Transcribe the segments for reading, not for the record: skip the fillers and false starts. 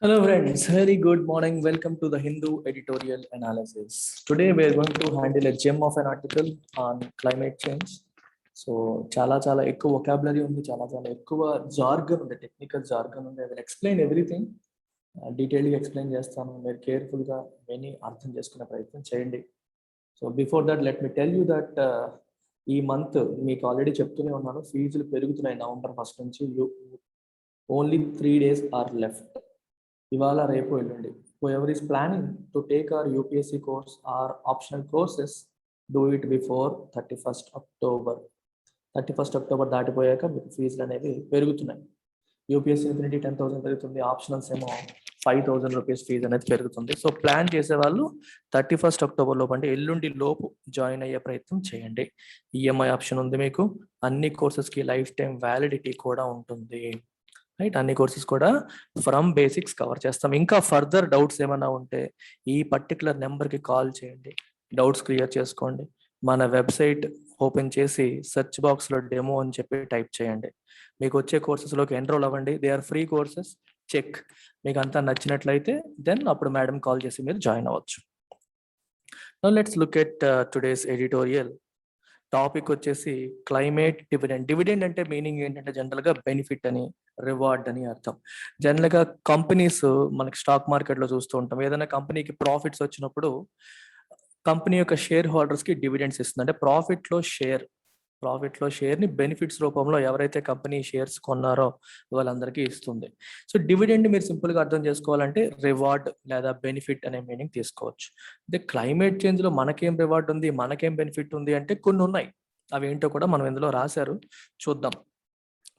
Hello friends, very good morning. Welcome to the Hindu editorial analysis. Today we are going to handle a gem of an article on climate change. So చాలా ఎక్కువ vocabulary ఉంది, చాలా ఎక్కువ jargon ఉంది, technical jargon ఉంది. I will explain everything, డీటెయిల్గా explain చేస్తాను. మీరు కేర్ఫుల్గా విని అర్థం చేసుకునే ప్రయత్నం చేయండి. So before that let me tell you that ఈ మంత్ మీకు ఆల్రెడీ చెప్తూనే ఉన్నాను, ఫీజులు పెరుగుతున్నాయి. నవంబర్ 1 నుంచి ఓన్లీ 3 days ఆర్ లెఫ్ట్. ఇవాళ రేపు ఎల్లుండి. whoever is planning to take our UPSC course or optional courses, do it before 31st October. 31st October దాటిపోయాక మీకు ఫీజులు అనేవి పెరుగుతున్నాయి. యూపీఎస్సీ ఇన్ఫినిటీ 10,000 పెరుగుతుంది, ఆప్షనల్స్ ఏమో 5,000 రూపీస్ ఫీజు అనేది పెరుగుతుంది. సో ప్లాన్ చేసే వాళ్ళు 31st October లోపు, అంటే ఎల్లుండి లోపు జాయిన్ అయ్యే ప్రయత్నం చేయండి. ఈఎంఐ ఆప్షన్ ఉంది మీకు. అన్ని కోర్సెస్కి లైఫ్ టైం వ్యాలిడిటీ కూడా ఉంటుంది. రైట్, అన్ని కోర్సెస్ కూడా ఫ్రమ్ బేసిక్స్ కవర్ చేస్తాం. ఇంకా ఫర్దర్ డౌట్స్ ఏమైనా ఉంటే ఈ పర్టికులర్ నెంబర్కి కాల్ చేయండి, డౌట్స్ క్లియర్ చేసుకోండి. మన వెబ్సైట్ ఓపెన్ చేసి సెర్చ్ బాక్స్లో డెమో అని చెప్పి టైప్ చేయండి. మీకు వచ్చే కోర్సెస్లోకి ఎన్రోల్ అవ్వండి. They are free courses. Check, మీకు అంతా నచ్చినట్లయితే దెన్ అప్పుడు మేడం కాల్ చేసి మీరు జాయిన్ అవ్వచ్చు. Now let's look at today's editorial. Topic వచ్చేసి క్లైమేట్ డివిడెండ్. డివిడెండ్ అంటే మీనింగ్ ఏంటంటే జనరల్గా బెనిఫిట్ అని, రివార్డ్ అని అర్థం. జనరల్గా కంపెనీస్ మనకి స్టాక్ మార్కెట్లో చూస్తూ ఉంటాం. ఏదైనా కంపెనీకి ప్రాఫిట్స్ వచ్చినప్పుడు కంపెనీ యొక్క షేర్ హోల్డర్స్కి డివిడెండ్స్ ఇస్తుంది. అంటే ప్రాఫిట్లో షేర్ని బెనిఫిట్స్ రూపంలో ఎవరైతే కంపెనీ షేర్స్ కొన్నారో వాళ్ళందరికీ ఇస్తుంది. సో డివిడెండ్ మీరు సింపుల్గా అర్థం చేసుకోవాలంటే రివార్డ్ లేదా బెనిఫిట్ అనే మీనింగ్ తీసుకోవచ్చు. అంటే క్లైమేట్ చేంజ్లో మనకేం రివార్డ్ ఉంది, మనకేం బెనిఫిట్ ఉంది అంటే కొన్ని ఉన్నాయి. అవి ఏంటో కూడా మనం ఇందులో రాశారు, చూద్దాం.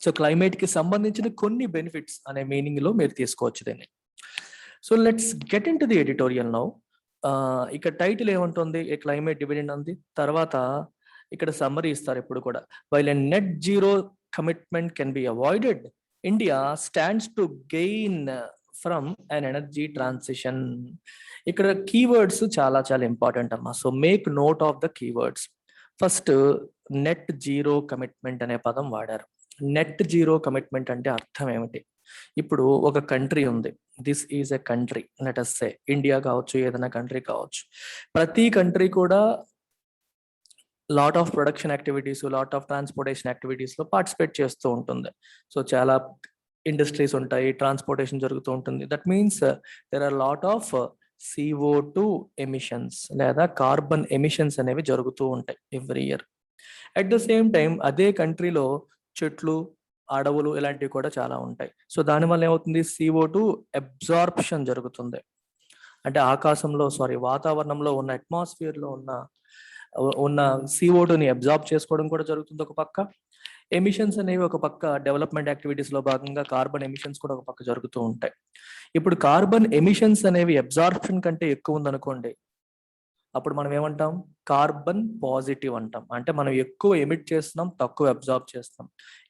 సో క్లైమేట్కి సంబంధించిన కొన్ని బెనిఫిట్స్ అనే మీనింగ్లో మీరు తీసుకోవచ్చు దీన్ని. So let's get in to the editorial now. ఇక్కడ టైటిల్ ఏముంటుంది, ఏ క్లైమేట్ డివిడెండ్ ఉంది. తర్వాత ఇక్కడ సమ్మరీ ఇస్తారు ఎప్పుడు కూడా. While a net zero commitment can be avoided, India stands to gain from an energy transition. ఇక్కడ కీవర్డ్స్ చాలా ఇంపార్టెంట్ అమ్మా. So make note of the keywords. First, net zero commitment అనే పదం వాడారు. నెట్ జీరో కమిట్మెంట్ అంటే అర్థం ఏమిటి? ఇప్పుడు ఒక కంట్రీ ఉంది, this is a country, let us say India కావచ్చు, ఏదైనా కంట్రీ కావచ్చు. ప్రతి కంట్రీ కూడా lot of production activities, lot of transportation యాక్టివిటీస్లో పార్టిసిపేట్ చేస్తూ ఉంటుంది. సో చాలా ఇండస్ట్రీస్ ఉంటాయి, ట్రాన్స్పోర్టేషన్ జరుగుతూ ఉంటుంది. That means there are lot of CO2 emissions లేదా కార్బన్ ఎమిషన్స్ అనేవి జరుగుతూ ఉంటాయి every year. At the same time అదే కంట్రీలో చెట్లు, అడవులు ఇలాంటివి కూడా చాలా ఉంటాయి. సో దానివల్ల ఏమవుతుంది, CO2 అబ్జార్ప్షన్ జరుగుతుంది. అంటే వాతావరణంలో ఉన్న అట్మాస్ఫియర్లో ఉన్న CO2ని అబ్జార్బ్ చేసుకోవడం కూడా జరుగుతుంది ఒక పక్క. ఎమిషన్స్ అనేవి ఒక పక్క, డెవలప్మెంట్ యాక్టివిటీస్లో భాగంగా కార్బన్ ఎమిషన్స్ కూడా ఒక పక్క జరుగుతూ ఉంటాయి. ఇప్పుడు కార్బన్ ఎమిషన్స్ అనేవి అబ్జార్ప్షన్ కంటే ఎక్కువ ఉందనుకోండి, అప్పుడు మనం ఏమంటాం, కార్బన్ పాజిటివ్ అంటాం. అంటే మనం ఎక్కువ ఎమిట్ చేస్తున్నాం, తక్కువ అబ్జార్బ్ చేస్తున్నాం.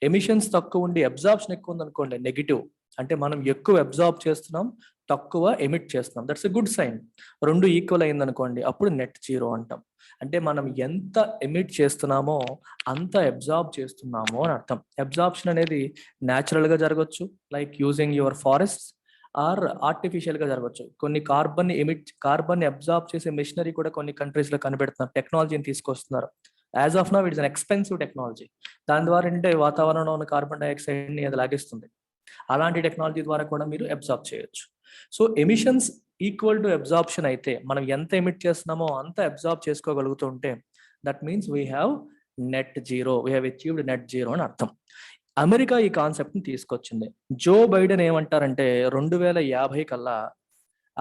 ఎమిషన్స్ తక్కువ ఉండి అబ్జార్ప్షన్ ఎక్కువ ఉందనుకోండి, నెగిటివ్. అంటే మనం ఎక్కువ అబ్జార్బ్ చేస్తున్నాం, తక్కువ ఎమిట్ చేస్తున్నాం. That's a good sign. రెండు ఈక్వల్ అయిందనుకోండి, అప్పుడు నెట్ జీరో అంటాం. అంటే మనం ఎంత ఎమిట్ చేస్తున్నామో అంత అబ్జార్బ్ చేస్తున్నామో అని అర్థం. అబ్జార్ప్షన్ అనేది న్యాచురల్గా జరగవచ్చు, like using your forest, or ఆర్టిఫిషియల్గా జరగవచ్చు. కొన్ని కార్బన్ అబ్జార్బ్ చేసే మెషినరీ కూడా కొన్ని కంట్రీస్లో కనిపెడుతున్నారు, టెక్నాలజీని తీసుకొస్తున్నారు. As of now it's an expensive technology. దాని ద్వారా ఏంటంటే వాతావరణంలో ఉన్న కార్బన్ డైఆక్సైడ్ని అది లాగేస్తుంది. అలాంటి టెక్నాలజీ ద్వారా కూడా మీరు అబ్జార్బ్ చేయొచ్చు. So emissions equal to absorption అయితే, మనం ఎంత ఎమిట్ చేస్తున్నామో అంత అబ్జార్బ్ చేసుకోగలుగుతుంటే, that means we have achieved net zero అని అర్థం. అమెరికా ఈ కాన్సెప్ట్ని తీసుకొచ్చింది. జో బైడెన్ ఏమంటారంటే 2050 కల్లా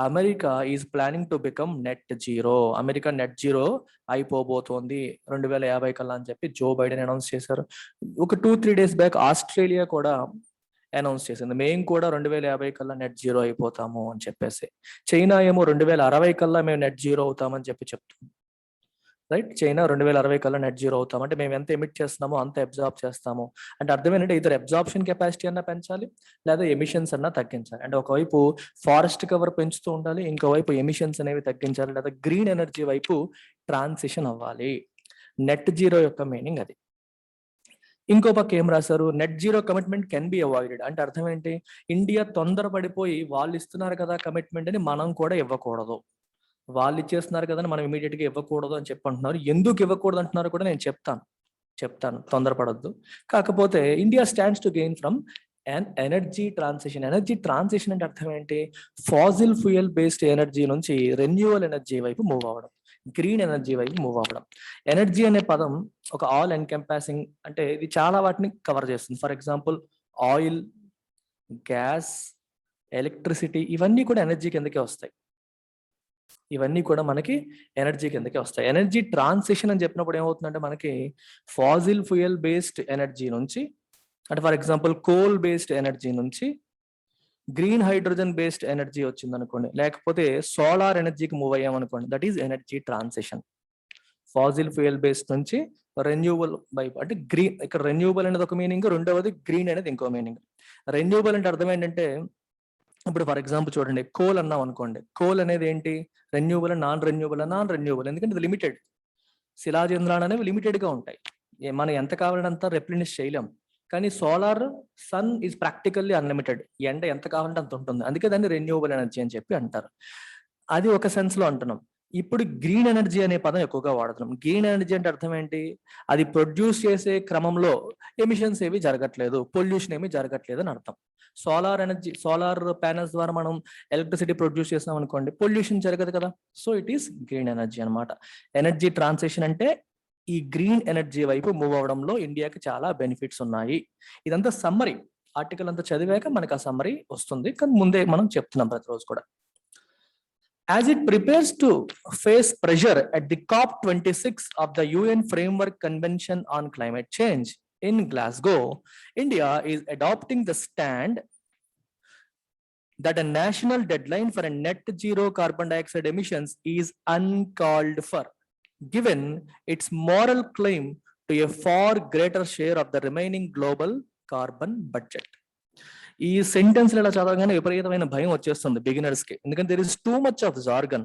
America is planning to become net zero. America net zero అయిపోబోతోంది 2050 కల్లా అని చెప్పి జో బైడెన్ అనౌన్స్ చేశారు. ఒక 2-3 days బ్యాక్ ఆస్ట్రేలియా కూడా అనౌన్స్ చేసింది, మేము కూడా 2050 కల్లా నెట్ జీరో అయిపోతాము అని చెప్పేసి. చైనా ఏమో 2060 కల్లా మేము నెట్ జీరో అవుతామని చెప్తుంది. రైట్, చైనా 2060 కల్లా నెట్ జీరో అవుతాం అంటే మేము ఎంత ఎమిట్ చేస్తున్నామో అంత అబ్జార్బ్ చేస్తాము అంటే అర్థం ఏంటంటే ఇద్దరు అబ్జార్ప్షన్ కెపాసిటీ అన్నా పెంచాలి, లేదా ఎమిషన్స్ అన్నా తగ్గించాలి. అంటే ఒకవైపు ఫారెస్ట్ కవర్ పెంచుతూ ఉండాలి, ఇంకోవైపు ఎమిషన్స్ అనేవి తగ్గించాలి, లేదా గ్రీన్ ఎనర్జీ వైపు ట్రాన్సిషన్ అవ్వాలి. నెట్ జీరో యొక్క మీనింగ్ అది. ఇంకో పక్క ఏం రాశారు, net zero commitment can be avoided. అంటే అర్థం ఏంటి, ఇండియా తొందరపడిపోయి వాళ్ళు ఇస్తున్నారు కదా కమిట్మెంట్ అని మనం కూడా ఇవ్వకూడదు, వాళ్ళు ఇచ్చేస్తున్నారు కదా మనం ఇమీడియట్ గా ఇవ్వకూడదు అని చెప్పి అంటున్నారు. ఎందుకు ఇవ్వకూడదు అంటున్నారు కూడా నేను చెప్తాను, తొందరపడద్దు. కాకపోతే India stands to gain from and energy transition. Energy transition అంటే అర్థం ఏంటి, ఫాజిల్ ఫ్యూయల్ బేస్డ్ ఎనర్జీ నుంచి రెన్యూవల్ ఎనర్జీ వైపు మూవ్ అవ్వడం, గ్రీన్ ఎనర్జీ వైపు మూవ్ అవ్వడం. ఎనర్జీ అనే పదం ఒక ఆల్ ఎన్కంపాసింగ్, అంటే ఇది చాలా వాటిని కవర్ చేస్తుంది. For example oil, gas, electricity, ఇవన్నీ కూడా ఎనర్జీ కిందకే వస్తాయి. ఇవన్నీ కూడా మనకి ఎనర్జీ కిందకే వస్తాయి. ఎనర్జీ ట్రాన్సిషన్ అని చెప్పినప్పుడు ఏమవుతుందంటే మనకి ఫాజిల్ ఫ్యూయల్ బేస్డ్ ఎనర్జీ నుంచి, అంటే for example coal based energy నుంచి గ్రీన్ హైడ్రోజన్ బేస్డ్ ఎనర్జీ వచ్చింది అనుకోండి, లేకపోతే సోలార్ ఎనర్జీకి మూవ్ అయ్యాం అనుకోండి, that is energy transition. Faasil fuel based నుంచి రెన్యూవల్ వైపు, అంటే గ్రీన్, ఇక్కడ రెన్యూవల్ అనేది ఒక మీనింగ్, రెండవది గ్రీన్ అనేది ఇంకో మీనింగ్. రెన్యూవల్ అంటే అర్థం ఏంటంటే, ఇప్పుడు ఫర్ ఎగ్జాంపుల్ చూడండి, కోల్ అన్నాం అనుకోండి, కోల్ అనేది ఏంటి, రెన్యూవల్, నాన్ రెన్యూవల్, ఎందుకంటే ఇది లిమిటెడ్. శిలాజేంద్రాలు అనేవి లిమిటెడ్ గా ఉంటాయి, మనం ఎంత కావాలంటే అంత రెప్లినిష్ చేయలేం. కానీ solar, sun is practically unlimited, ఎండ ఎంత కావాలంటే అంత ఉంటుంది, అందుకే దాన్ని రెన్యూవల్ ఎనర్జీ అని చెప్పి అంటారు. అది ఒక సెన్స్ లో అంటున్నాం. ఇప్పుడు గ్రీన్ ఎనర్జీ అనే పదం ఎక్కువగా వాడుతున్నాం. గ్రీన్ ఎనర్జీ అంటే అర్థం ఏంటి, అది ప్రొడ్యూస్ చేసే క్రమంలో ఎమిషన్స్ ఏవి జరగట్లేదు, పొల్యూషన్ ఏమి జరగట్లేదు అని అర్థం. సోలార్ ఎనర్జీ, సోలార్ ప్యానల్స్ ద్వారా మనం ఎలక్ట్రిసిటీ ప్రొడ్యూస్ చేస్తాం అనుకోండి, పొల్యూషన్ జరగదు కదా, so it is green energy అనమాట. ఎనర్జీ ట్రాన్సిషన్ అంటే ఈ గ్రీన్ ఎనర్జీ వైపు మూవ్ అవడంలో ఇండియాకి చాలా బెనిఫిట్స్ ఉన్నాయి. ఇదంతా సమ్మరీ, ఆర్టికల్ అంతా చదివాక మనకు ఆ సమ్మరీ వస్తుంది, కానీ ముందే మనం చెప్తున్నాం ప్రతిరోజు కూడా. As it prepares to face pressure at the COP26 of the UN Framework Convention on Climate Change in Glasgow, India is adopting the stand that a national deadline for a net zero carbon dioxide emissions is uncalled for, given its moral claim to a far greater share of the remaining global carbon budget. ఈ sentence ఇలా చదవగానే విపరీతమైన భయం వచ్చేస్తుంది beginners కి, ఎందుకంటే there is too much of jargon.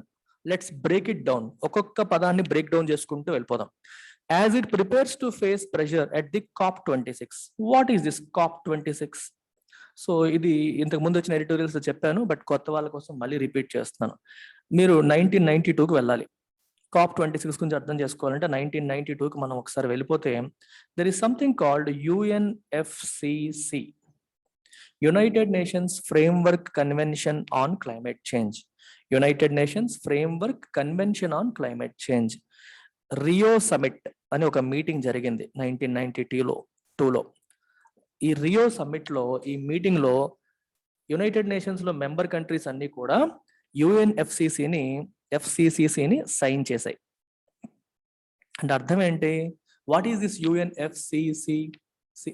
Let's break it down, ఒక్కొక్క పదాన్ని బ్రేక్ డౌన్ చేసుకుంటూ వెళ్ళిపోదాం. As it prepares to face pressure at the COP26. What is this COP26? సో ఇది ఇంతకు ముందు వచ్చిన ఎడిటోరియల్స్ చెప్పాను, బట్ కొత్త వాళ్ళ కోసం మళ్ళీ రిపీట్ చేస్తున్నాను. మీరు 1992కి వెళ్ళాలి. COP26 గురించి అర్థం చేసుకోవాలంటే 1992కి మనం ఒకసారి వెళ్ళిపోతే, there is something called UNFCC, United Nations Framework Convention on Climate Change. United Nations Framework Convention on Climate Change. Rio summit అని ఒక మీటింగ్ జరిగింది 1992లో. ఈ రియో సమిట్ లో, ఈ మీటింగ్ లో యునైటెడ్ నేషన్స్ లో మెంబర్ కంట్రీస్ అన్ని కూడా FCCCని సైన్ చేశాయి. అంటే అర్థం ఏంటి, వాట్ ఈస్ దిస్ UNFCC?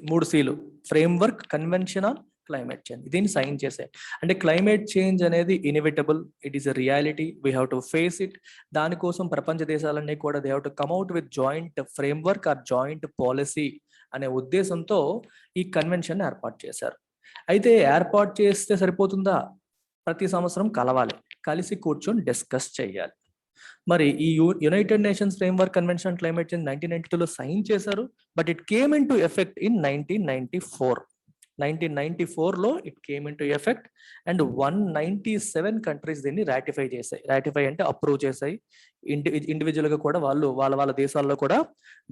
3 Cలు, framework, convention on climate change, దీన్ని సైన్ చేశాయి. అంటే క్లైమేట్ చేంజ్ అనేది inevitable, it is a reality, we have to face it. దానికోసం ప్రపంచ దేశాలన్నీ కూడా they have to come out with joint framework or joint policy అనే ఉద్దేశంతో ఈ కన్వెన్షన్ ఏర్పాటు చేశారు. అయితే ఏర్పాటు చేస్తే సరిపోతుందా, ప్రతి సంవత్సరం కలవాలి, కలిసి కూర్చొని డిస్కస్ చేయాలి. మరి ఈ United Nations framework convention climate change 1992లో సైన్ చేశారు, but it came in to effect in 1994లో it came in to effect, and 197 countries దీన్ని రాటిఫై చేశాయి. రాటిఫై అంటే అప్రూవ్ చేశాయి. ఇండివిజువల్ గా కూడా వాళ్ళ దేశాల్లో కూడా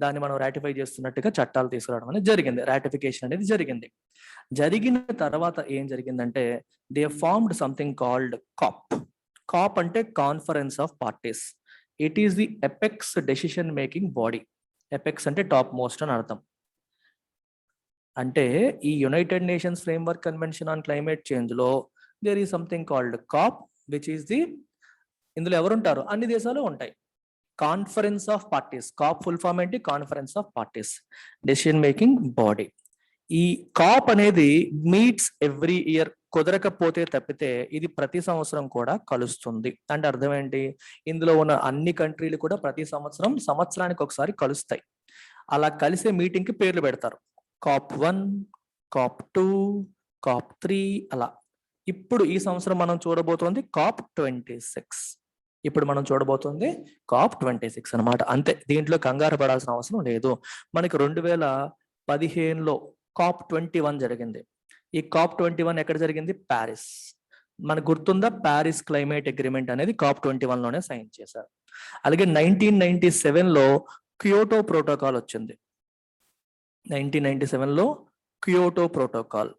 దాన్ని మనం రాటిఫై చేస్తున్నట్టుగా చట్టాలు తీసుకురావడం అనేది జరిగింది. రాటిఫికేషన్ అనేది జరిగింది. జరిగిన తర్వాత ఏం జరిగిందంటే, they formed something called COP అంటే conference of parties. It is the apex decision making body. Apex అంటే టాప్ మోస్ట్ అని అర్థం. అంటే ఈ United Nations framework convention on climate change లో there is something called COP, which is the, ఇందులో ఎవరుంటారు, అన్ని దేశాలు ఉంటాయి. Conference of parties, COP full form ఏంటి, conference of parties, decision making body. ఈ COP అనేది మీట్స్ ఎవ్రీ ఇయర్, కుదరకపోతే తప్పితే ఇది ప్రతి సంవత్సరం కూడా కలుస్తుంది. అంటే అర్థం ఏంటి, ఇందులో ఉన్న అన్ని కంట్రీలు కూడా ప్రతి సంవత్సరానికి ఒకసారి కలుస్తాయి. అలా కలిసే మీటింగ్ కి పేర్లు పెడతారు, COP1, COP2, COP3 అలా. ఇప్పుడు ఈ సంవత్సరం మనం చూడబోతోంది COP26. ఇప్పుడు మనం చూడబోతుంది COP26 అనమాట. అంతే, దీంట్లో కంగారు పడాల్సిన అవసరం లేదు. మనకి 2000 2015లో COP21 జరిగింది. ఈ COP21 ఎక్కడ జరిగింది? ప్యారిస్. మనకు గుర్తుందా? ప్యారిస్ క్లైమేట్ అగ్రిమెంట్ అనేది COP21 లోనే సైన్ చేశారు. అలాగే 1997లో క్యోటో ప్రోటోకాల్ వచ్చింది. 1997లో క్యోటో ప్రోటోకాల్,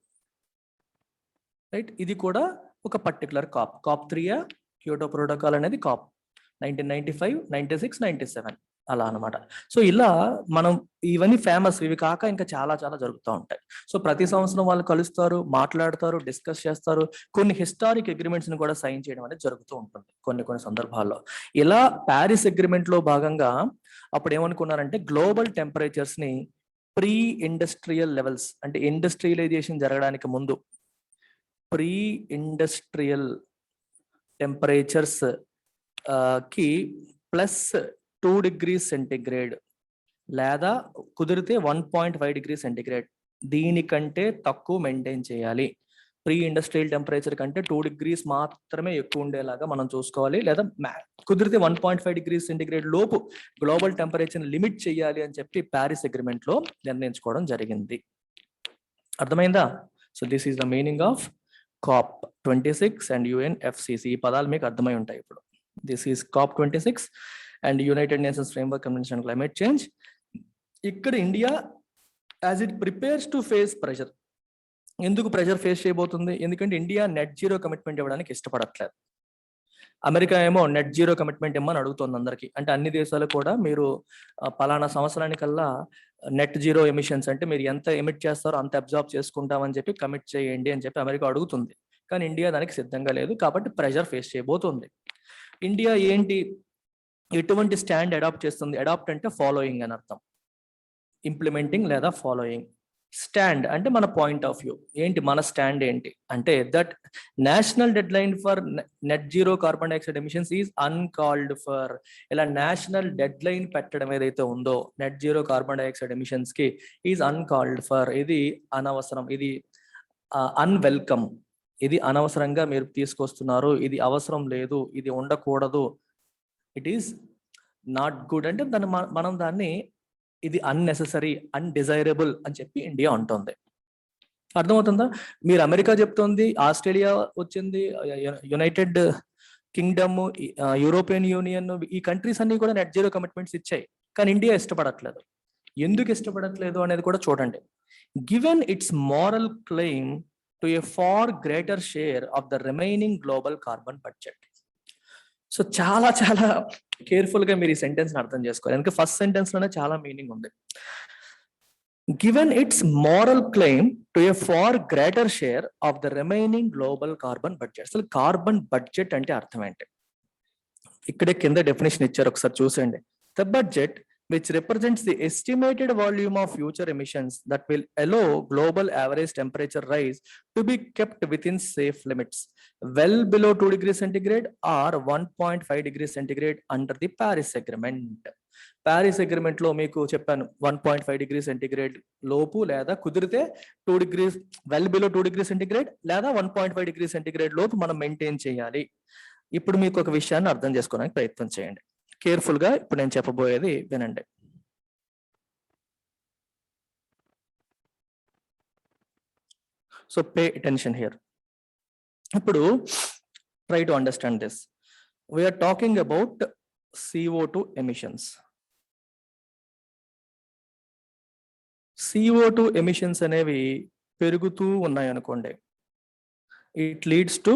రైట్? ఇది కూడా ఒక పర్టికులర్ COP3 క్యోటో ప్రోటోకాల్ అనేది COP 1995, 96, 97 అలా అనమాట. సో ఇలా మనం ఇవన్నీ ఫేమస్, ఇవి కాక ఇంకా చాలా చాలా జరుగుతూ ఉంటాయి. సో ప్రతి సంవత్సరం వాళ్ళు కలుస్తారు, మాట్లాడతారు, డిస్కస్ చేస్తారు. కొన్ని హిస్టారిక్ అగ్రిమెంట్స్ ని కూడా సైన్ చేయడం అనేది జరుగుతూ ఉంటుంది కొన్ని సందర్భాల్లో. ఇలా ప్యారిస్ అగ్రిమెంట్ లో భాగంగా అప్పుడు ఏమనుకున్నారంటే గ్లోబల్ టెంపరేచర్స్ ని ప్రీ ఇండస్ట్రియల్ లెవెల్స్, అంటే ఇండస్ట్రియలైజేషన్ జరగడానికి ముందు ప్రీ ఇండస్ట్రియల్ టెంపరేచర్స్ కి +2 degrees సెంటిగ్రేడ్ లేదా కుదిరితే 1.5 degrees సెంటిగ్రేడ్, దీనికంటే తక్కువ మెయింటైన్ చేయాలి. ప్రీ ఇండస్ట్రియల్ టెంపరేచర్ కంటే 2 degrees మాత్రమే ఎక్కువ ఉండేలాగా మనం చూసుకోవాలి, లేదా కుదిరితే 1.5 degrees సెంటిగ్రేడ్ లోపు గ్లోబల్ టెంపరేచర్ లిమిట్ చేయాలి అని చెప్పి ప్యారిస్ అగ్రిమెంట్ లో నిర్ణయించుకోవడం జరిగింది. అర్థమైందా? So this is the meaning of COP26 and UNFCCC. ఈ పదాలు మీకు అర్థమై ఉంటాయి ఇప్పుడు. This is COP26 and United Nations framework convention on climate change. ఇక్కడ India as it prepares to face pressure. ఎందుకు ప్రెషర్ ఫేస్ చేయబోతుంది? ఎందుకంటే ఇండియా నెట్ జీరో కమిట్మెంట్ ఇవ్వడానికి ఇష్టపడట్లేదు. అమెరికా ఏమో నెట్ జీరో కమిట్మెంట్ ఇమ్మని అడుగుతుంది అందరికీ. అంటే అన్ని దేశాలు కూడా మీరు పలానా సంవత్సరానికల్లా నెట్ జీరో ఎమిషన్స్, అంటే మీరు ఎంత ఎమిట్ చేస్తారో అంత అబ్జార్బ్ చేసుకుంటామని చెప్పి కమిట్ చేయండి అని చెప్పి అమెరికా అడుగుతుంది. కానీ ఇండియా దానికి సిద్ధంగా లేదు, కాబట్టి ప్రెషర్ ఫేస్ చేయబోతుంది. ఇండియా ఎటువంటి స్టాండ్ అడాప్ట్ చేస్తుంది? అడాప్ట్ అంటే ఫాలోయింగ్ అని అర్థం. ఇంప్లిమెంటింగ్ లేదా ఫాలోయింగ్. స్టాండ్ అంటే మన పాయింట్ ఆఫ్ వ్యూ ఏంటి, మన స్టాండ్ ఏంటి అంటే that national dead line for net zero carbon dioxide emissions is uncalled for. ఇలా నేషనల్ డెడ్ లైన్ పెట్టడం ఏదైతే ఉందో net zero carbon dioxide emissions కి ఈజ్ అన్కాల్డ్ ఫర్. ఇది అనవసరం, ఇది అన్వెల్కమ్, ఇది అనవసరంగా మీరు తీసుకొస్తున్నారు, ఇది అవసరం లేదు, ఇది ఉండకూడదు, ఇట్ ఈస్ నాట్ గుడ్. అంటే మనం దాన్ని ఇది అన్నెసెసరీ, అన్డిజైరబుల్ అని చెప్పి ఇండియా అంటుంది. అర్థమవుతుందా? మీరు అమెరికా చెప్తోంది, ఆస్ట్రేలియా వచ్చింది, యునైటెడ్ కింగ్డమ్, యూరోపియన్ యూనియన్, ఈ కంట్రీస్ అన్ని కూడా నెట్ జీరో కమిట్మెంట్స్ ఇచ్చాయి. కానీ ఇండియా ఇష్టపడట్లేదు. ఎందుకు ఇష్టపడట్లేదు అనేది కూడా చూడండి. Given its moral claim to a far greater share of the remaining global carbon budget. So చాలా చాలా కేర్ఫుల్ గా మీరు ఈ సెంటెన్స్ అర్థం చేసుకోవాలి, ఎందుకంటే ఫస్ట్ సెంటెన్స్ లోనే చాలా మీనింగ్ ఉంది. Given its moral claim to a far greater share of the remaining global carbon budget. అసలు కార్బన్ బడ్జెట్ అంటే అర్థం ఏంటి? ఇక్కడే కింద డెఫినేషన్ ఇచ్చారు, ఒకసారి చూసేయండి. The budget which represents the estimated volume of future emissions that will allow global average temperature rise to be kept within safe limits, well below 2 degrees centigrade or 1.5 degrees centigrade under the Paris Agreement. Paris Agreement లో మీకు చెప్పాను 1.5 degrees centigrade లోపు లేదా కుదిరితే 2 degrees, well below 2 degrees centigrade లేదా 1.5 degrees centigrade లోపు మనం maintain చేయాలి. ఇప్పుడు మీకు ఒక విషయాన్ని అర్థం చేసుకోవడానికి ప్రయత్నం చేయండి. కేర్ఫుల్ గా ఇప్పుడు నేను చెప్పబోయేది వినండి. So pay attention here. ఇప్పుడు try to understand this. We're talking about CO2 emissions. CO2 emissions అనేవి పెరుగుతూ ఉన్నాయి అనుకోండి, it leads to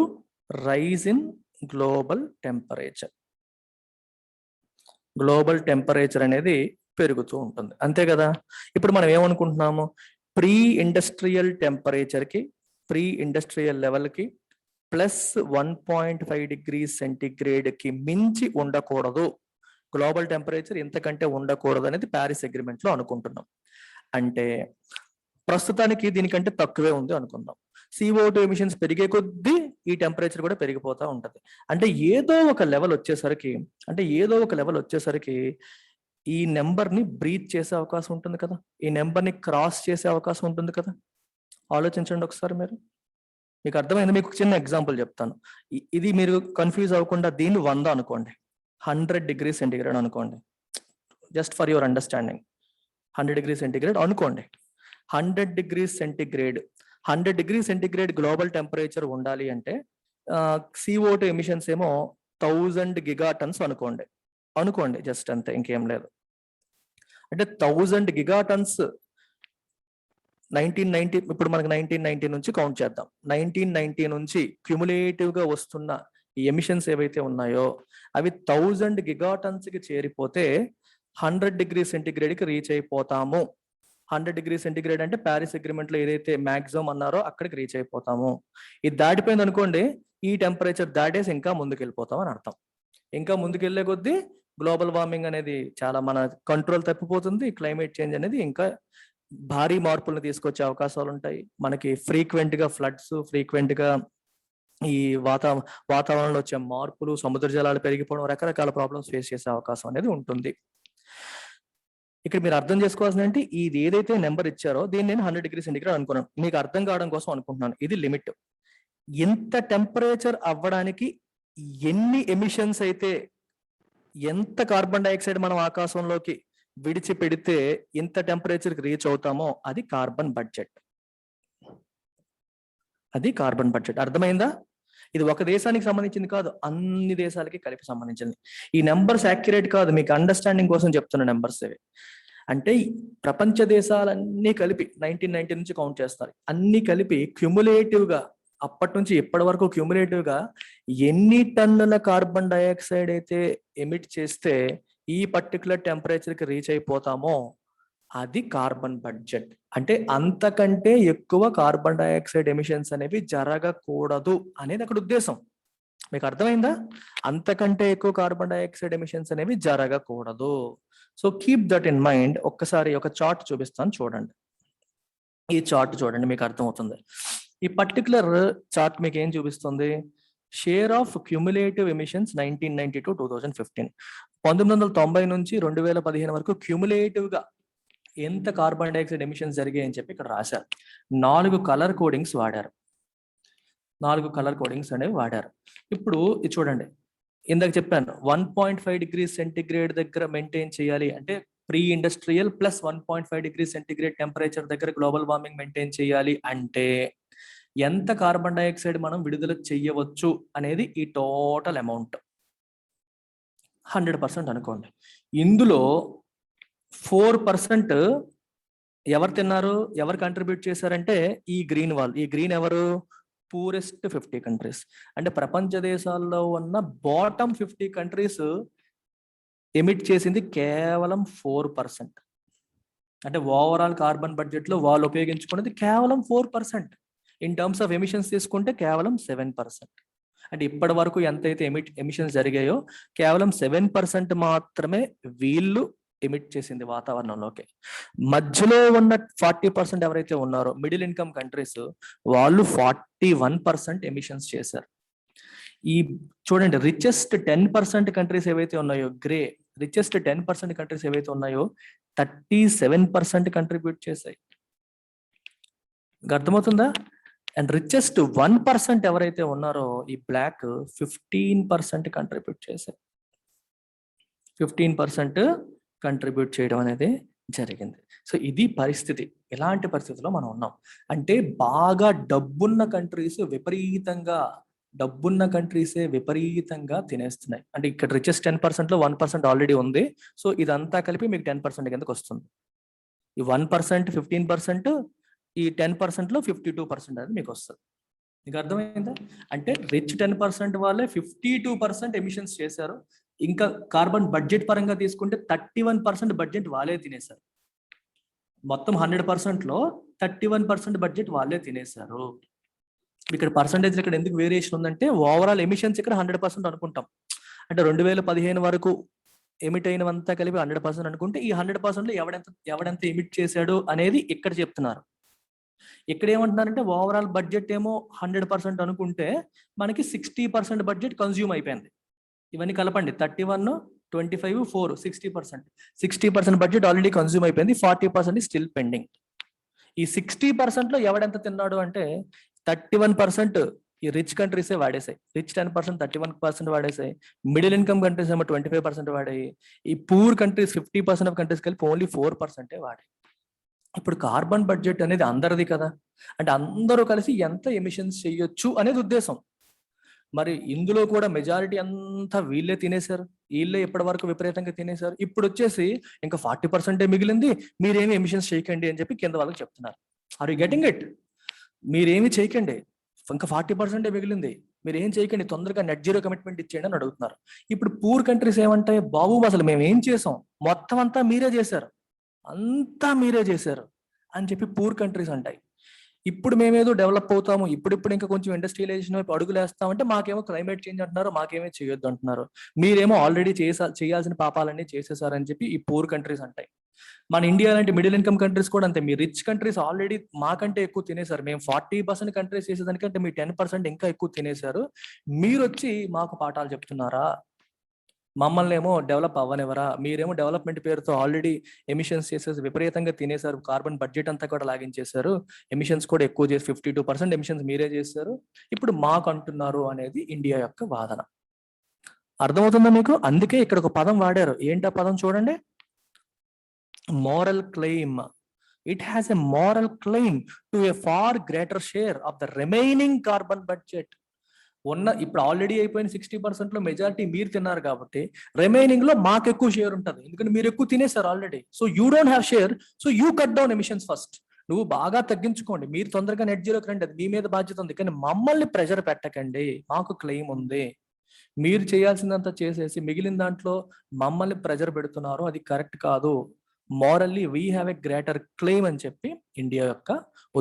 rise in global temperature. Global temperature అనేది పెరుగుతూ ఉంటుంది, అంతే కదా? ఇప్పుడు మనం ఏమనుకుంటున్నాము, ప్రీ ఇండస్ట్రియల్ టెంపరేచర్ కి, ప్రీ ఇండస్ట్రియల్ లెవెల్ కి +1.5 degrees సెంటిగ్రేడ్ కి మించి ఉండకూడదు, గ్లోబల్ టెంపరేచర్ ఇంతకంటే ఉండకూడదు అనేది ప్యారిస్ అగ్రిమెంట్ లో అనుకుంటున్నాం. అంటే ప్రస్తుతానికి దీనికంటే తక్కువే ఉంది అనుకుందాం. CO2 ఎమిషన్స్ పెరిగే కొద్దీ ఈ టెంపరేచర్ కూడా పెరిగిపోతూ ఉంటది. అంటే ఏదో ఒక లెవెల్ వచ్చేసరికి ఈ నెంబర్ ని బ్రీచ్ చేసే అవకాశం ఉంటుంది కదా, ఈ నెంబర్ ని క్రాస్ చేసే అవకాశం ఉంటుంది కదా. ఆలోచించండి ఒకసారి మీరు, మీకు అర్థమైంది. మీకు చిన్న ఎగ్జాంపుల్ చెప్తాను, ఇది మీరు కన్ఫ్యూజ్ అవ్వకుండా. దీన్ని 100 అనుకోండి, 100 degrees సెంటిగ్రేడ్ అనుకోండి, just for your understanding 100 degrees centigrade అనుకోండి. 100 degrees centigrade 100 degrees centigrade global temperature ఉండాలి అంటే CO2 ఎమిషన్స్ ఏమో 1000 గిగాటన్స్ అనుకోండి జస్ట్ అంతే, ఇంకేం లేదు. అంటే 1000 గిగాటన్స్ 1990, ఇప్పుడు మనకి 1990 నుంచి కౌంట్ చేద్దాం. 1990 నుంచి క్యుములేటివ్ గా వస్తున్న ఈ ఎమిషన్స్ ఏవైతే ఉన్నాయో అవి 1000 గిగాటన్స్ కి చేరిపోతే 100 డిగ్రీ సెంటిగ్రేడ్ కి రీచ్ అయిపోతాము. 100 డిగ్రీ సెంటిగ్రేడ్ అంటే ప్యారిస్ అగ్రిమెంట్ లో ఏదైతే మాక్సిమం అన్నారో అక్కడికి రీచ్ అయిపోతాము. ఇది దాటిపోయింది అనుకోండి, ఈ టెంపరేచర్ దాటేసి ఇంకా ముందుకు వెళ్ళిపోతాం అని అర్థం. ఇంకా ముందుకెళ్లే కొద్దీ గ్లోబల్ వార్మింగ్ అనేది చాలా మన కంట్రోల్ తప్పిపోతుంది. క్లైమేట్ చేంజ్ అనేది ఇంకా భారీ మార్పులను తీసుకొచ్చే అవకాశాలు ఉంటాయి. మనకి ఫ్రీక్వెంట్ గా ఫ్లడ్స్, ఫ్రీక్వెంట్ గా ఈ వాతావరణంలో వచ్చే మార్పులు, సముద్ర జలాలు పెరిగిపోవడం, రకరకాల ప్రాబ్లమ్స్ ఫేస్ చేసే అవకాశం అనేది ఉంటుంది. ఇక్కడ మీరు అర్థం చేసుకోవాల్సిన ఏంటి, ఇది ఏదైతే నెంబర్ ఇచ్చారో దీన్ని నేను 100 డిగ్రీ సెంటిగ్రేడ్ అనుకున్నాను. మీకు అర్థం కావడం కోసం అనుకుంటున్నాను, ఇది లిమిట్. ఎంత టెంపరేచర్ అవ్వడానికి ఎన్ని ఎమిషన్స్ అయితే, ఎంత కార్బన్ డైఆక్సైడ్ మనం ఆకాశంలోకి విడిచిపెడితే ఎంత టెంపరేచర్ కి రీచ్ అవుతామో అది కార్బన్ బడ్జెట్. అది కార్బన్ బడ్జెట్. అర్థమైందా? ఇది ఒక దేశానికి సంబంధించింది కాదు, అన్ని దేశాలకి కలిపి సంబంధించింది. ఈ నెంబర్స్ యాక్యురేట్ కాదు, మీకు అండర్స్టాండింగ్ కోసం చెప్తున్న నెంబర్స్ ఇవి. అంటే ప్రపంచ దేశాలన్నీ కలిపి 1990 నుంచి కౌంట్ చేస్తారు. అన్ని కలిపి క్యుములేటివ్ గా అప్పటి నుంచి ఇప్పటి వరకు క్యుములేటివ్ గా ఎన్ని టన్నుల కార్బన్ డైఆక్సైడ్ అయితే ఎమిట్ చేస్తే ఈ పర్టికులర్ టెంపరేచర్ కి రీచ్ అయిపోతామో అది కార్బన్ బడ్జెట్. అంటే అంతకంటే ఎక్కువ కార్బన్ డైఆక్సైడ్ ఎమిషన్స్ అనేవి జరగకూడదు అనేది అక్కడ ఉద్దేశం. మీకు అర్థమైందా? అంతకంటే ఎక్కువ కార్బన్ డైఆక్సైడ్ ఎమిషన్స్ అనేవి జరగకూడదు. So keep that in mind. ఒక్కసారి ఒక చార్ట్ చూపిస్తాను, చూడండి. ఈ చార్ట్ చూడండి, మీకు అర్థమవుతుంది. ఈ పర్టికులర్ చార్ట్ మీకు ఏం చూపిస్తుంది? Share of cumulative emissions 1990 to 2015. 1990 నుంచి 2015 వరకు క్యూములేటివ్ గా ఎంత కార్బన్ డైఆక్సైడ్ ఎమిషన్స్ జరిగాయి అని చెప్పి ఇక్కడ రాశారు. 4 కలర్ కోడింగ్స్ వాడారు. 4 కలర్ కోడింగ్స్ అనేవి వాడారు. ఇప్పుడు ఇది చూడండి, ఇందాక చెప్పాను 1.5 డిగ్రీ సెంటిగ్రేడ్ దగ్గర మెయింటైన్ చేయాలి అంటే pre industrial plus 1.5 degree centigrade temperature దగ్గర గ్లోబల్ వార్మింగ్ మెయింటైన్ చేయాలి అంటే ఎంత కార్బన్ డైఆక్సైడ్ మనం విడుదల చెయ్యవచ్చు అనేది ఈ టోటల్ అమౌంట్ 100% అనుకోండి. ఇందులో 4% ఎవరు తిన్నారు, ఎవరు కంట్రిబ్యూట్ చేశారంటే ఈ గ్రీన్ వాల్. ఈ గ్రీన్ ఎవరు? Poorest 50 countries. అంటే ప్రపంచ దేశాల్లో ఉన్న బాటమ్ 50 కంట్రీస్ ఎమిట్ చేసింది కేవలం 4%. అంటే ఓవరాల్ కార్బన్ బడ్జెట్ లో వాళ్ళు ఉపయోగించుకున్నది కేవలం 4%. ఇన్ టర్మ్స్ ఆఫ్ ఎమిషన్స్ తీసుకుంటే కేవలం 7%. అంటే ఇప్పటి వరకు ఎంతైతే ఎమిషన్స్ జరిగాయో కేవలం 7% మాత్రమే వీళ్ళు ఎమిట్ చేసింది వాతావరణంలోకి. మధ్యలో ఉన్న 40% ఎవరైతే ఉన్నారో మిడిల్ ఇన్కమ్ కంట్రీస్, వాళ్ళు 41% ఎమిషన్స్ చేశారు. ఈ చూడండి, రిచెస్ట్ 10% కంట్రీస్ ఏవైతే ఉన్నాయో, రిచెస్ట్ 10% కంట్రీస్ ఏవైతే ఉన్నాయో 37% కంట్రిబ్యూట్ చేశాయి. అర్థమవుతుందా? అండ్ రిచెస్ట్ 1% ఎవరైతే ఉన్నారో ఈ బ్లాక్ 15% కంట్రిబ్యూట్ చేశారు. 15% కంట్రిబ్యూట్ చేయడం అనేది జరిగింది. సో ఇది పరిస్థితి. ఎలాంటి పరిస్థితిలో మనం ఉన్నాం అంటే బాగా డబ్బున్న కంట్రీసే విపరీతంగా తినేస్తున్నాయి. అంటే ఇక్కడ రిచెస్ట్ 10% లో 1% ఆల్రెడీ ఉంది. సో ఇదంతా కలిపి మీకు 10% కిందకి వస్తుంది. ఈ 1%, 15%, ఈ 10% లో 52% అనేది మీకు వస్తుంది. మీకు అర్థమైందా? అంటే రిచ్ 10% వాళ్ళే 52% ఎమిషన్స్ చేశారు. ఇంకా కార్బన్ బడ్జెట్ పరంగా తీసుకుంటే 31% బడ్జెట్ వాళ్ళే తినేశారు. మొత్తం 100% లో 31% బడ్జెట్ వాళ్ళే తినేశారు. ఇక్కడ పర్సంటేజ్ ఇక్కడ ఎందుకు వేరియేషన్ ఉందంటే ఓవరాల్ ఎమిషన్స్ ఇక్కడ 100% అనుకుంటాం. అంటే 2015 వరకు ఎమిట్ అయినవంతా కలిపి 100% అనుకుంటే ఈ 100% లో ఎవడెంత ఎమిట్ చేశాడు అనేది ఇక్కడ చెప్తున్నారు. ఇక్కడ ఏమంటున్నారంటే ఓవరాల్ బడ్జెట్ ఏమో 100% అనుకుంటే మనకి 60% బడ్జెట్ కన్జ్యూమ్ అయిపోయింది. ఇవన్నీ కలపండి, 31, 25, 4, 60%. 60% బడ్జెట్ ఆల్రెడీ కన్జ్యూమ్ అయిపోయింది. 40% స్టిల్ పెండింగ్. ఈ 60% లో ఎవడెంత తిన్నాడు అంటే 31% ఈ రిచ్ కంట్రీసే వాడేసాయి. రిచ్ 10% 31% వాడేసాయి. మిడిల్ ఇన్కమ్ కంట్రీస్ ఏమో 25% వాడాయి. ఈ పూర్ కంట్రీస్ 50% ఆఫ్ కంట్రీస్ కలిపి ఓన్లీ 4% వాడాయి. ఇప్పుడు కార్బన్ బడ్జెట్ అనేది అందరిది కదా, అంటే అందరూ కలిసి ఎంత ఎమిషన్స్ చేయొచ్చు అనేది ఉద్దేశం. మరి ఇందులో కూడా మెజారిటీ అంతా వీళ్ళే తినేశారు, వీళ్ళే ఇప్పటి వరకు విపరీతంగా తినేశారు. ఇప్పుడు వచ్చేసి ఇంకా 40% మిగిలింది, మీరేమి ఎమిషన్స్ చేయకండి అని చెప్పి కింద వాళ్ళకి చెప్తున్నారు. Are you getting it? మీరేమి చేయకండి, ఇంకా 40% మిగిలింది, మీరు ఏం చేయకండి, తొందరగా నెట్ జీరో కమిట్మెంట్ ఇచ్చేయండి అని అడుగుతున్నారు. ఇప్పుడు పూర్ కంట్రీస్ ఏమంటాయి, బాబు అసలు మేము ఏం చేసాం, మొత్తం అంతా మీరే చేశారు, అంతా మీరే చేశారు అని చెప్పి పూర్ కంట్రీస్ అంటాయి. ఇప్పుడు మేమేదో డెవలప్ అవుతాము, ఇప్పుడు ఇంకా కొంచెం ఇండస్ట్రియలైజేషన్ వైపు అడుగులు వేస్తామంటే మాకేమో క్లైమేట్ చేంజ్ అంటున్నారు, మాకేమీ చేయొద్దు అంటున్నారు. మీరేమో ఆల్రెడీ చేయాల్సిన పాపాలన్నీ చేసేసారని చెప్పి ఈ పూర్ కంట్రీస్ అంటాయి. మన ఇండియా లాంటి మిడిల్ ఇన్కమ్ కంట్రీస్ కూడా అంతే. మీ రిచ్ కంట్రీస్ ఆల్రెడీ మాకంటే ఎక్కువ తినేశారు, మేము 40% కంట్రీస్ చేసేదానికంటే మీ 10% ఇంకా ఎక్కువ తినేశారు, మీరు వచ్చి మాకు పాఠాలు చెప్తున్నారా, మమ్మల్ని ఏమో డెవలప్ అవ్వనివ్వరా, మీరేమో డెవలప్మెంట్ పేరుతో ఆల్రెడీ ఎమిషన్స్ చేసేసి విపరీతంగా తినేశారు, కార్బన్ బడ్జెట్ అంతా కూడా లాగించేశారు, ఎమిషన్స్ కూడా ఎక్కువ చేసి 52% ఎమిషన్స్ మీరే చేశారు, ఇప్పుడు మాకు అంటున్నారు అనేది ఇండియా యొక్క వాదన. అర్థమవుతుందా మీకు? అందుకే ఇక్కడ ఒక పదం వాడారు, ఏంటా పదం చూడండి, moral claim. It has a moral claim to a far greater share of the remaining carbon budget. ఇప్పుడు ఆల్రెడీ అయిపోయిన 60% లో మెజారిటీ మీరు తిన్నారు కాబట్టి రిమైనింగ్ లో మాకు ఎక్కువ షేర్ ఉంటుంది, ఎందుకంటే మీరు ఎక్కువ తినేసారు already. So you don't have share, so you cut down emissions first. నువ్వు బాగా తగ్గించుకోండి, మీరు తొందరగా నెట్ జీరోకి రండి, అది మీ మీద బాధ్యత ఉంది, కానీ మమ్మల్ని ప్రెషర్ పెట్టకండి, మాకు క్లెయిమ్ ఉంది, మీరు చేయాల్సిందంతా చేసేసి మిగిలిన దాంట్లో మమ్మల్ని ప్రెషర్ పెడుతున్నారు, అది కరెక్ట్ కాదు, morally we have a greater claim అని చెప్పి ఇండియా యొక్క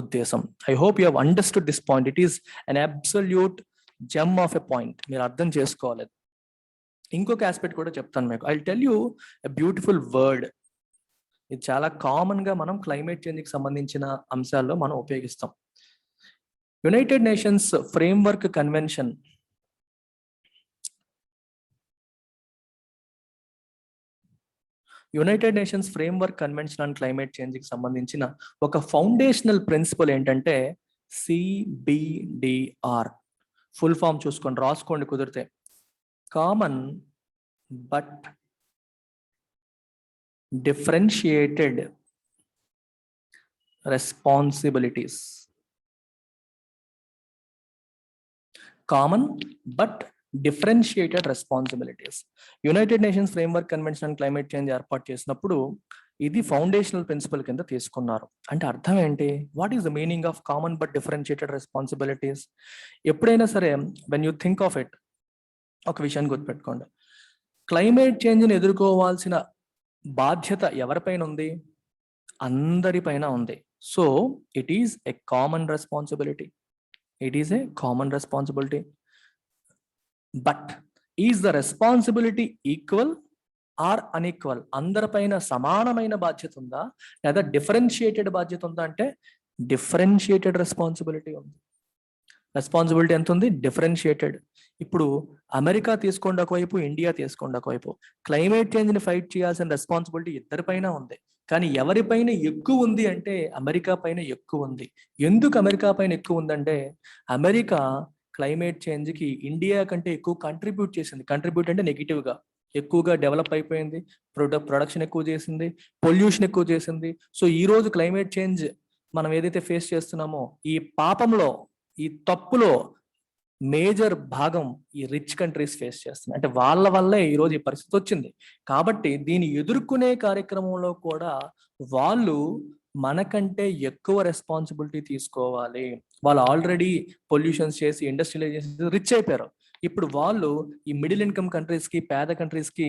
ఉద్దేశం. I hope you have understood this point. It is an absolute gem of a point, మీరు అర్థం చేసుకోవాలి. ఇంకొక ఆస్పెక్ట్ కూడా చెప్తాను మీకు. I tell you a beautiful word. ఇది చాలా కామన్ గా మనం క్లైమేట్ చేంజ్ కి సంబంధించిన అంశాల్లో మనం ఉపయోగిస్తాం. United Nations framework convention, United Nations framework convention on climate change కి సంబంధించిన ఒక ఫౌండేషనల్ ప్రిన్సిపల్ ఏంటంటే CBDR. ఫుల్ ఫామ్ చూసుకోండి, రాసుకోండి కుదిరితే. Common but differentiated responsibilities. Common but differentiated responsibilities. United Nations framework convention on climate change ఏర్పాటు చేసినప్పుడు ఇది ఫౌండేషనల్ ప్రిన్సిపల్ కింద తీసుకున్నారు. అంటే అర్థం ఏంటి? What is the meaning of common but differentiated responsibilities? ఎప్పుడైనా సరే when you think of it, ఒక విషయాన్ని గుర్తుపెట్టుకోండి, క్లైమేట్ చేంజ్ని ఎదుర్కోవాల్సిన బాధ్యత ఎవరిపైన ఉంది? అందరిపైన ఉంది. So it is a common responsibility. It is a common responsibility. But is the responsibility equal or unequal? అందరిపైన సమానమైన బాధ్యత ఉందా లేదా డిఫరెన్షియేటెడ్ బాధ్యత ఉందా అంటే డిఫరెన్షియేటెడ్ రెస్పాన్సిబిలిటీ ఉంది. రెస్పాన్సిబిలిటీ ఎంత ఉంది? డిఫరెన్షియేటెడ్. ఇప్పుడు అమెరికా తీసుకోండి ఒకవైపు, ఇండియా తీసుకోండి ఒకవైపు. క్లైమేట్ చేంజ్ ని ఫైట్ చేయాల్సిన రెస్పాన్సిబిలిటీ ఇద్దరిపైన ఉంది, కానీ ఎవరిపైన ఎక్కువ ఉంది అంటే అమెరికా పైన ఎక్కువ ఉంది. ఎందుకు అమెరికా పైన ఎక్కువ ఉందంటే అమెరికా క్లైమేట్ చేంజ్ కి ఇండియా కంటే ఎక్కువ కంట్రిబ్యూట్ చేసింది. కంట్రిబ్యూట్ అంటే నెగిటివ్ గా, ఎక్కువగా డెవలప్ అయిపోయింది, ప్రొడక్షన్ ఎక్కువ చేసింది, పొల్యూషన్ ఎక్కువ చేసింది. సో ఈ రోజు క్లైమేట్ చేంజ్ మనం ఏదైతే ఫేస్ చేస్తున్నామో ఈ పాపంలో, ఈ తప్పులో మేజర్ భాగం ఈ రిచ్ కంట్రీస్ ఫేస్ చేస్తున్నాయి. అంటే వాళ్ళ వల్లే ఈరోజు ఈ పరిస్థితి వచ్చింది. కాబట్టి దీన్ని ఎదుర్కొనే కార్యక్రమంలో కూడా వాళ్ళు మనకంటే ఎక్కువ రెస్పాన్సిబిలిటీ తీసుకోవాలి. వాళ్ళు ఆల్రెడీ పొల్యూషన్స్ చేసి ఇండస్ట్రియలైజ్ చేసి రిచ్ అయిపోయారు. ఇప్పుడు వాళ్ళు ఈ మిడిల్ ఇన్కమ్ కంట్రీస్ కి, పేద కంట్రీస్ కి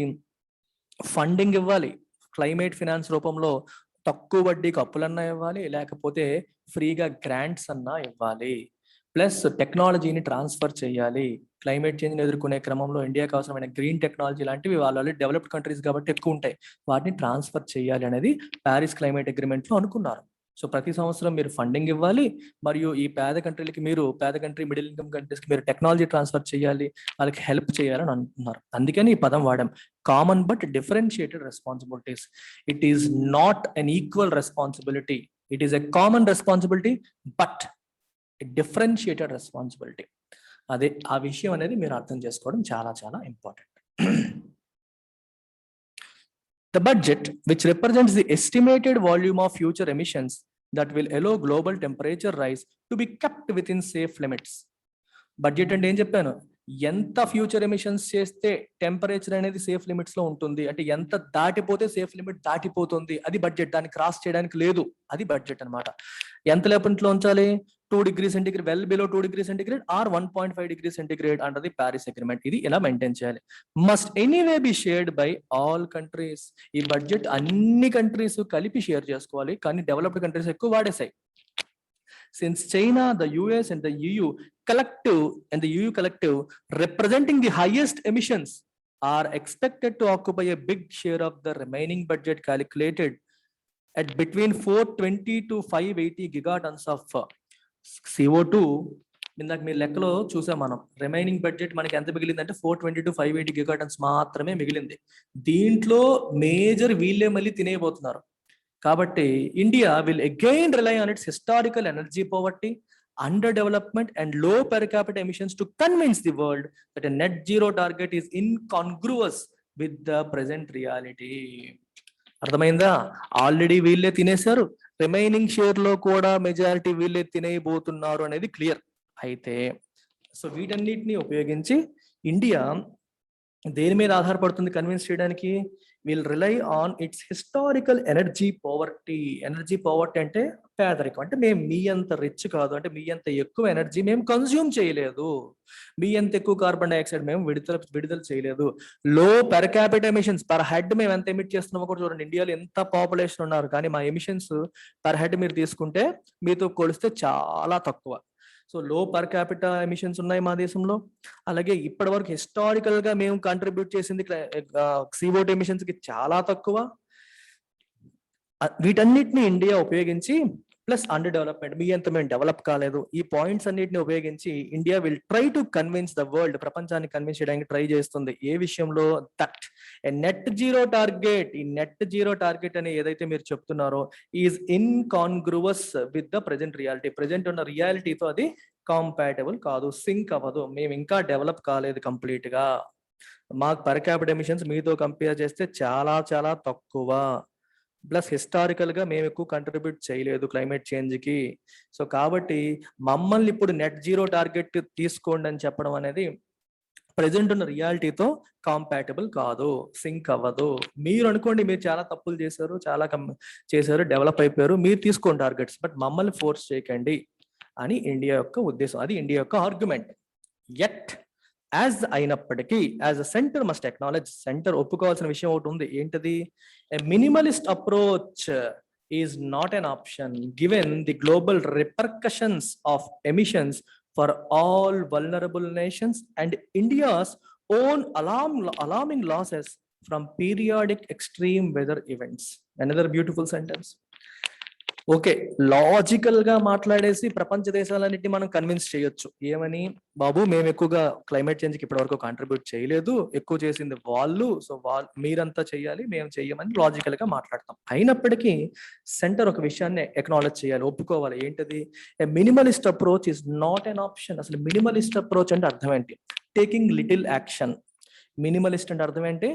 ఫండింగ్ ఇవ్వాలి. క్లైమేట్ ఫినాన్స్ రూపంలో తక్కువ వడ్డీకి అప్పులన్నా ఇవ్వాలి, లేకపోతే ఫ్రీగా గ్రాంట్స్ అన్నా ఇవ్వాలి. ప్లస్ టెక్నాలజీని ట్రాన్స్ఫర్ చేయాలి. క్లైమేట్ చేంజ్ని ఎదుర్కొనే క్రమంలో ఇండియాకి అవసరమైన గ్రీన్ టెక్నాలజీ లాంటివి వాళ్ళు ఆల్రెడీ డెవలప్డ్ కంట్రీస్ కాబట్టి ఎక్కువ ఉంటాయి, వాటిని ట్రాన్స్ఫర్ చేయాలి అనేది ప్యారిస్ క్లైమేట్ అగ్రిమెంట్లో అనుకున్నారు. సో ప్రతి సంవత్సరం మీరు ఫండింగ్ ఇవ్వాలి, మరియు ఈ పేద కంట్రీలకి మీరు, పేద కంట్రీ మిడిల్ ఇన్కమ్ కంట్రీస్కి మీరు టెక్నాలజీ ట్రాన్స్ఫర్ చేయాలి, వాళ్ళకి హెల్ప్ చేయాలని అనుకున్నారు. అందుకని ఈ పదం వాడాం, common but differentiated responsibilities. It is not an equal responsibility, it is a common responsibility but differentiated responsibility. అదే ఆ విషయం అనేది మీరు అర్థం చేసుకోవడం చాలా చాలా important. The budget, which represents the estimated volume of future emissions that will allow global temperature rise to be kept within safe limits. Budget అంటే ఏం చెప్పాను, ఎంత ఫ్యూచర్ ఎమిషన్స్ చేస్తే టెంపరేచర్ అనేది సేఫ్ లిమిట్స్ లో ఉంటుంది, అంటే ఎంత దాటిపోతే సేఫ్ లిమిట్ దాటిపోతుంది, అది బడ్జెట్. దాన్ని క్రాస్ చేయడానికి లేదు, అది బడ్జెట్ అన్నమాట. ఎంత లేపంట్లో ఉంచాలి, 2 degrees centigrade, well below 2 degrees centigrade or 1.5 degrees centigrade under the Paris agreement. ఇది ఎలా మెయింటైన్ చేయాలి. Must anyway be shared by all countries. ఈ బడ్జెట్ అన్ని కంట్రీస్ కలిపి షేర్ చేసుకోవాలి, కానీ డెవలప్డ్ కంట్రీస్ ఎక్కువ వాడేసాయి. Since China, the US and the EU collective representing the highest emissions are expected to occupy a big share of the remaining budget, calculated at between 420 to 580 gigatons of CO2. ఇందాక మీ లెక్కలో చూసాం మనం, remaining budget మనకి ఎంత మిగిలింది అంటే 420 to 580 గిగాటన్స్ మాత్రమే మిగిలింది. దీంట్లో మేజర్ వీళ్ళే మళ్ళీ తినేయబోతున్నారు. కాబట్టి India will again rely on its historical energy poverty, underdevelopment and low per capita emissions to convince the world that a net zero target is incongruous with the present reality. అర్థమైందా? Already వీళ్ళే తినేశారు, remaining share లో కూడా majority వీళ్ళే తినేయబోతున్నారు అనేది clear. అయితే so వీటన్నిటిని ఉపయోగించి ఇండియా దేని మీద ఆధారపడుతుంది కన్విన్స్ చేయడానికి? Will rely on its historical energy poverty. Energy poverty అంటే పేదరికం, అంటే మేము మీ అంత రిచ్ కాదు, అంటే మీ అంత ఎక్కువ ఎనర్జీ మేము కన్స్యూమ్ చేయలేదు, మీ అంత ఎక్కువ కార్బన్ డైఆక్సైడ్ మేము విడుదల చేయలేదు. లో per capita emissions, per head మేము ఎంత ఎమిట్ చేస్తున్నామో కూడా చూడండి. ఇండియాలో ఎంత పాపులేషన్ ఉన్నారు, కానీ మా ఎమిషన్స్ పర్ హెడ్ మీరు తీసుకుంటే మీతో కొలిస్తే చాలా తక్కువ. సో లో పర్ క్యాపిటా ఎమిషన్స్ ఉన్నాయి మా దేశంలో. అలాగే ఇప్పటి వరకు హిస్టారికల్ గా మేము కాంట్రిబ్యూట్ చేసింది CO2 ఎమిషన్స్ కి చాలా తక్కువ. వీటన్నిటిని ఇండియా ఉపయోగించి, ప్లస్ అండర్ డెవలప్మెంట్, మీ అంత మేము డెవలప్ కాలేదు, ఈ పాయింట్స్ అన్నిటిని ఉపయోగించి India will try to convince the world, ప్రపంచాన్ని కన్విన్స్ చేయడానికి ట్రై చేస్తుంది. ఏ విషయంలో? That a net zero target, ఈ నెట్ జీరో టార్గెట్ అని ఏదైతే మీరు చెప్తున్నారో is incongruous with the present reality. Present ఉన్న రియాలిటీతో అది కాంపాటబుల్ కాదు, సింక్ అవ్వదు. మేము ఇంకా డెవలప్ కాలేదు కంప్లీట్ గా. మాకు పర్ క్యాపిటల్ ఎమిషన్స్ మీతో కంపేర్ చేస్తే చాలా చాలా తక్కువ, ప్లస్ హిస్టారికల్ గా మేము ఎక్కువ కంట్రిబ్యూట్ చేయలేదు క్లైమేట్ చేంజ్ కి. సో కాబట్టి మమ్మల్ని ఇప్పుడు నెట్ జీరో టార్గెట్ తీసుకోండి అని చెప్పడం అనేది ప్రెసెంట్ ఉన్న రియాలిటీతో కాంపాటబుల్ కాదు, సింక్ అవ్వదు. మీరు అనుకోండి మీరు చాలా తప్పులు చేశారు, చాలా చేశారు, డెవలప్ అయిపోయారు, మీరు తీసుకోండి టార్గెట్స్, బట్ మమ్మల్ని ఫోర్స్ చేయకండి అని ఇండియా యొక్క ఉద్దేశం. అది ఇండియా యొక్క ఆర్గ్యుమెంట్. ఎట్ యాజ్ అయినప్పటికీ as a centre must acknowledge, centre ఒప్పుకోవాల్సిన విషయం ఒకటి ఉంది. ఏంటది? A minimalist approach is not an option given the global repercussions of emissions for all vulnerable nations and India's own alarming losses from periodic extreme weather events. Another beautiful sentence. Okay, logical గా మాట్లాడేసి ప్రపంచ దేశాలన్నింటినీ మనం convince చేయొచ్చు. ఏమని? బాబు మేము ఎక్కువగా climate change కి ఇప్పటి వరకు కాంట్రిబ్యూట్ చేయలేదు, ఎక్కువ చేసింది వాళ్ళు, సో మీరంతా చెయ్యాలి, మేము చెయ్యమని లాజికల్ గా మాట్లాడతాం. అయినప్పటికీ సెంటర్ ఒక విషయాన్ని ఎక్నాలెడ్జ్ చేయాలి, ఒప్పుకోవాలి. ఏంటది? A minimalist approach is not an option. అసలు మినిమలిస్ట్ అప్రోచ్ అంటే అర్థం ఏంటి? Taking little action. మినిమలిస్ట్ అంటే అర్థం ఏంటి?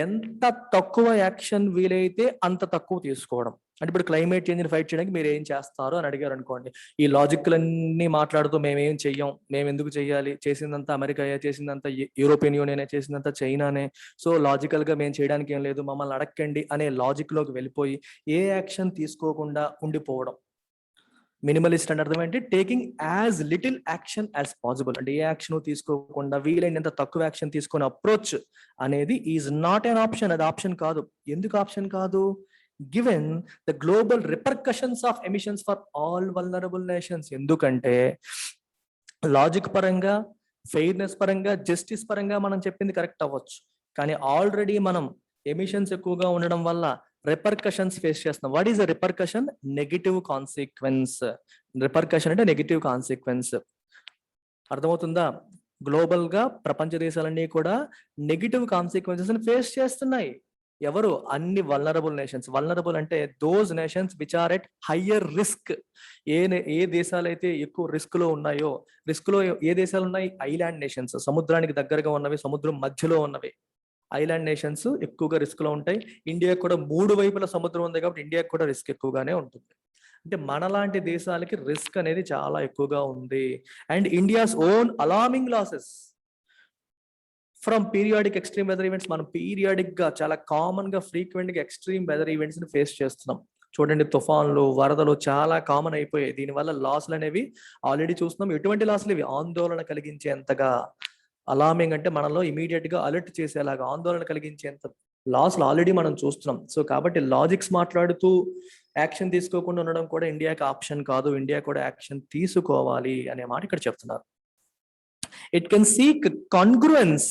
ఎంత తక్కువ యాక్షన్ వీలైతే అంత తక్కువ తీసుకోవడం. అంటే ఇప్పుడు క్లైమేట్ చేంజ్ ని ఫైట్ చేయడానికి మీరు ఏం చేస్తారు అని అడిగారు అనుకోండి, ఈ లాజికల్ అన్ని మాట్లాడుతూ మేమేం చెయ్యం, మేము ఎందుకు చెయ్యాలి, చేసిందంతా అమెరికా, చేసిందంతా యూరోపియన్ యూనియన్, చేసిందంతా చైనానే, సో లాజికల్ గా మేము చేయడానికి ఏం లేదు, మమ్మల్ని అడగండి అనే లాజిక్ లోకి వెళ్ళిపోయి ఏ యాక్షన్ తీసుకోకుండా ఉండిపోవడం. మినిమలిస్ట్ అంటే అర్థం ఏంటి? Taking as little action as possible. అంటే ఏ యాక్షన్ తీసుకోకుండా వీలైనంత తక్కువ యాక్షన్ తీసుకునే అప్రోచ్ అనేది ఈజ్ నాట్ అన్ ఆప్షన్. అది ఆప్షన్ కాదు. ఎందుకు ఆప్షన్ కాదు? Given the global repercussions of emissions for all vulnerable nations. ఎందుకంటే లాజిక్ పరంగా, ఫెయిర్నెస్ పరంగా, జస్టిస్ పరంగా మనం చెప్పింది కరెక్ట్ అవ్వచ్చు, కానీ ఆల్రెడీ మనం ఎమిషన్స్ ఎక్కువగా ఉండడం వల్ల రిపర్కషన్స్ ఫేస్ చేస్తున్నాం. What is the repercussion? Negative consequence. Repercussion అంటే నెగిటివ్ కాన్సిక్వెన్స్. అర్థమవుతుందా? గ్లోబల్ గా ప్రపంచ దేశాలన్నీ కూడా నెగిటివ్ కాన్సిక్వెన్సెస్ ఫేస్ చేస్తున్నాయి. ఎవరు? అన్ని వల్నరబుల్ నేషన్స్. వల్నరబుల్ అంటే those nations which are at higher risk. ఏ దేశాలు అయితే ఎక్కువ రిస్క్ లో ఉన్నాయో, రిస్క్ లో ఏ దేశాలు ఉన్నాయి? ఐలాండ్ నేషన్స్, సముద్రానికి దగ్గరగా ఉన్నవి, సముద్రం మధ్యలో ఉన్నవి. ఐలాండ్ నేషన్స్ ఎక్కువగా రిస్క్ లో ఉంటాయి. ఇండియా కూడా 3 వైపుల సముద్రం ఉంది కాబట్టి ఇండియాకి కూడా రిస్క్ ఎక్కువగానే ఉంటుంది. అంటే మనలాంటి దేశాలకి రిస్క్ అనేది చాలా ఎక్కువగా ఉంది. And India's own alarming losses from periodic extreme weather events. మనం పీరియాడిక్ గా చాలా కామన్ గా ఫ్రీక్వెంట్ గా ఎక్స్ట్రీమ్ వెదర్ ఈవెంట్స్ ని ఫేస్ చేస్తున్నాం. చూడండి, తుఫాన్లు, వరదలు చాలా కామన్ అయిపోయాయి. దీనివల్ల లాస్లు అనేవి ఆల్రెడీ చూస్తున్నాం. ఎటువంటి లాస్లు ఇవి ఆందోళన కలిగించేంతగా అలార్మింగ్, అంటే మనలో ఇమీడియట్ గా అలర్ట్ చేసేలాగా ఆందోళన కలిగించేంత లాస్లు ఆల్రెడీ మనం చూస్తున్నాం. సో కాబట్టి లాజిక్స్ మాట్లాడుతూ యాక్షన్ తీసుకోకుండా ఉండడం కూడా ఇండియాకి ఆప్షన్ కాదు. ఇండియా కూడా యాక్షన్ తీసుకోవాలి అనే మాట ఇక్కడ చెప్తున్నారు. It can seek congruence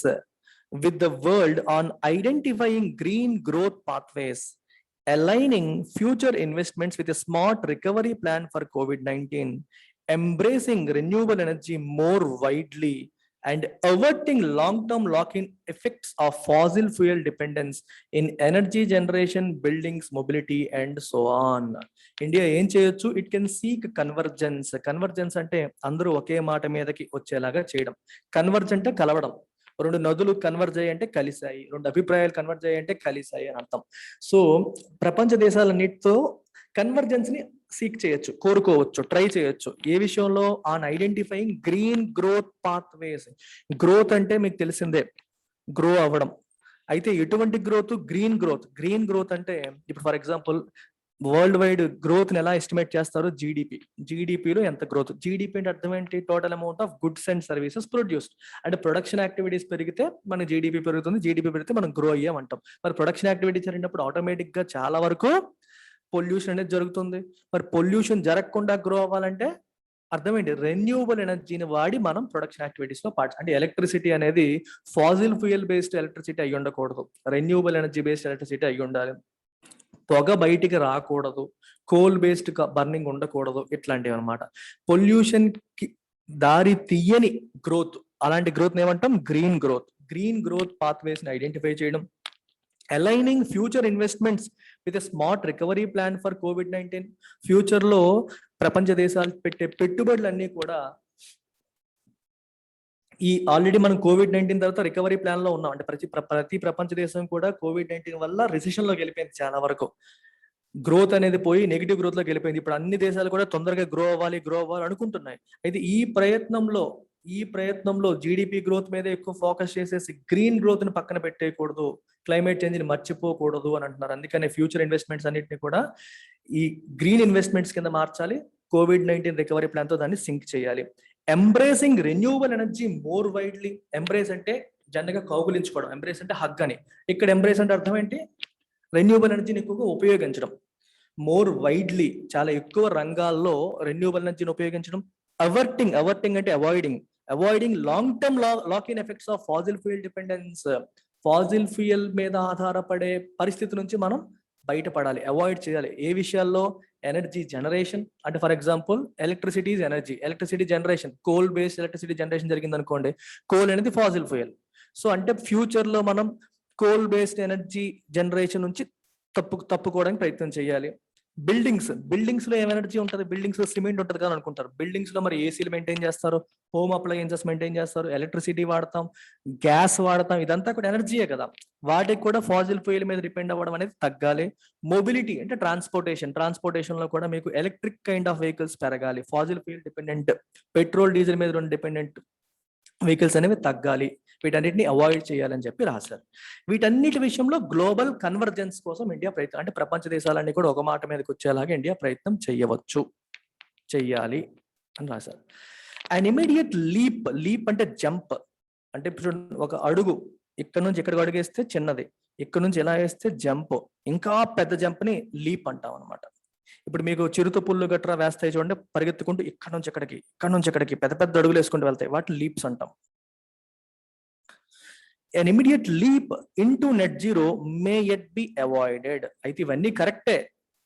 with the world on identifying green growth pathways, aligning future investments with a smart recovery plan for COVID-19, embracing renewable energy more widely, and averting long-term lock-in effects of fossil fuel dependence in energy generation, buildings, mobility, and so on. India ఏం చేయొచ్చు? It can seek convergence. Convergence అంటే అందరూ ఒకే మాట మీదకి వచ్చేలాగా చేయడం. Converge అంటే కలవడం. 2 నదులు కన్వర్జ్ అయ్యి అంటే కలిశాయి, 2 అభిప్రాయాలు కన్వర్జ్ అయ్యి అంటే కలిశాయి అని అర్థం. సో ప్రపంచ దేశాలన్నిటితో కన్వర్జెన్స్ ని సీక్ చేయొచ్చు, కోరుకోవచ్చు, ట్రై చేయొచ్చు. ఏ విషయంలో? On identifying green growth pathways. Growth అంటే మీకు తెలిసిందే, గ్రో అవ్వడం. అయితే ఎటువంటి growth? Green growth. Green growth అంటే ఇప్పుడు for example world wide growth ని ఎలా ఎస్టిమేట్ చేస్తారు? జీడిపి. జీడిపిలో ఎంత గ్రోత్? జీడిపి అంటే అర్థం ఏంటి? Total amount of goods and services produced. అంటే ప్రొడక్షన్ యాక్టివిటీస్ పెరిగితే మన జీడిపి పెరుగుతుంది, జీడిపి పెరిగితే మనం గ్రో అయ్యామంటాం. మరి ప్రొడక్షన్ యాక్టివిటీస్ జరిగినప్పుడు ఆటోమేటిక్ గా చాలా వరకు పొల్యూషన్ అనేది జరుగుతుంది. మరి పొల్యూషన్ జరగకుండా గ్రో అవ్వాలంటే అర్థం ఏంటి? రెన్యూవబుల్ ఎనర్జీని వాడి మనం ప్రొడక్షన్ యాక్టివిటీస్ లో అంటే ఎలక్ట్రిసిటీ అనేది ఫాజిల్ ఫ్యూయల్ బేస్డ్ ఎలక్ట్రిసిటీ అయ్యి ఉండకూడదు, రెన్యూవబుల్ ఎనర్జీ బేస్డ్ ఎలక్ట్రిసిటీ అయ్యి ఉండాలి. పొగ బయటికి రాకూడదు, కోల్ బేస్డ్ బర్నింగ్ ఉండకూడదు, ఇట్లాంటివి అనమాట. పొల్యూషన్ కి దారి తీయని గ్రోత్, అలాంటి గ్రోత్ ఏమంటాం? Green growth. Green growth pathways ని ఐడెంటిఫై చేయడం, aligning future investments with a smart recovery plan for COVID-19. Future లో ప్రపంచ దేశాలు పెట్టే పెట్టుబడులన్నీ కూడా ఈ ఆల్రెడీ మనం COVID-19 తర్వాత రికవరీ ప్లాన్ లో ఉన్నాం. అంటే ప్రతి ప్రపంచ దేశం కూడా COVID-19 వల్ల రిసెషన్ లోకి వెళ్ళిపోయింది. చాలా వరకు గ్రోత్ అనేది పోయి నెగిటివ్ గ్రోత్ లోకి వెళ్ళిపోయింది. ఇప్పుడు అన్ని దేశాలు కూడా తొందరగా గ్రో అవ్వాలి అనుకుంటున్నాయి. అయితే ఈ ప్రయత్నంలో జీడిపి గ్రోత్ మీద ఎక్కువ ఫోకస్ చేసేసి గ్రీన్ గ్రోత్ ని పక్కన పెట్టేయకూడదు, క్లైమేట్ చేంజ్ ని మర్చిపోకూడదు అని అంటున్నారు. అందుకనే ఫ్యూచర్ ఇన్వెస్ట్మెంట్స్ అన్నింటినీ కూడా ఈ గ్రీన్ ఇన్వెస్ట్మెంట్స్ కింద మార్చాలి. COVID-19 రికవరీ ప్లాన్ తో దాన్ని సింక్ చేయాలి. Embracing renewable energy more widely. Embrace అంటే జనరల్గా కౌగులించుకోవడం, ఎంబ్రేస్ అంటే హగ్ అని. ఇక్కడ ఎంబ్రేస్ అంటే అర్థం ఏంటి? రెన్యూవబుల్ ఎనర్జీని ఎక్కువగా ఉపయోగించడం. మోర్ వైడ్లీ, చాలా ఎక్కువ రంగాల్లో రెన్యూవబుల్ ఎనర్జీని ఉపయోగించడం. అవర్టింగ్ అంటే avoiding long term lock in effects of fossil fuel dependence. Fossil fuel మీద ఆధారపడే పరిస్థితి నుంచి మనం బయటపడాలి, అవాయిడ్ చేయాలి. ఏ విషయాల్లో? Energy generation. అంటే for example electricity is energy, electricity generation, coal based electricity generation జరిగింది అనుకోండి, కోల్ అనేది ఫాజిల్ ఫ్యూయల్. సో అంటే ఫ్యూచర్ లో మనం కోల్ బేస్డ్ ఎనర్జీ జనరేషన్ నుంచి తప్పుకోవడానికి ప్రయత్నం చేయాలి. బిల్డింగ్స్ లో ఏం ఎనర్జీ ఉంటుంది? బిల్డింగ్స్ లో సిమెంట్ ఉంటుంది కదా అనుకుంటారు. బిల్డింగ్స్ లో మరి ఏసీలు మెయింటైన్ చేస్తారు, హోమ్ అప్లయన్సెస్ మెయింటైన్ చేస్తారు, ఎలక్ట్రిసిటీ వాడతాం, గ్యాస్ వాడతాం, ఇదంతా కూడా ఎనర్జీయే కదా. వాటికి కూడా ఫాజిల్ ఫ్యూయల్ మీద డిపెండ్ అవ్వడం అనేది తగ్గాలి. మొబిలిటీ అంటే ట్రాన్స్పోర్టేషన్ లో కూడా మీకు ఎలక్ట్రిక్ కైండ్ ఆఫ్ వెహికల్స్ పెరగాలి. Faasil fuel dependent, petrol diesel మీద డిపెండెంట్ వెహికల్స్ అనేవి తగ్గాలి. వీటన్నిటిని అవాయిడ్ చేయాలని చెప్పి రాశారు. వీటన్నిటి విషయంలో గ్లోబల్ కన్వర్జెన్స్ కోసం ఇండియా ప్రయత్నం, అంటే ప్రపంచ దేశాలన్నీ కూడా ఒక మాట మీదకి వచ్చేలాగా ఇండియా ప్రయత్నం చెయ్యాలి అని రాశారు. అండ్ ఇమీడియట్ లీప్ అంటే జంప్. అంటే ఇప్పుడు ఒక అడుగు ఇక్కడ నుంచి ఇక్కడికి అడుగేస్తే చిన్నది, ఇక్కడ నుంచి ఎలా వేస్తే జంప్, ఇంకా పెద్ద జంప్ ని లీప్ అంటాం అనమాట. ఇప్పుడు మీకు చిరుతపుళ్ళు గట్రా వేస్తాయి చూడండి, పరిగెత్తుకుంటూ ఇక్కడ నుంచి ఎక్కడికి పెద్ద పెద్ద అడుగులు వేసుకుంటూ వెళ్తాయి, వాటిని లీప్స్ అంటాం. an immediate leap into net zero may yet be avoided. అయితే ఇవన్నీ కరెక్టే,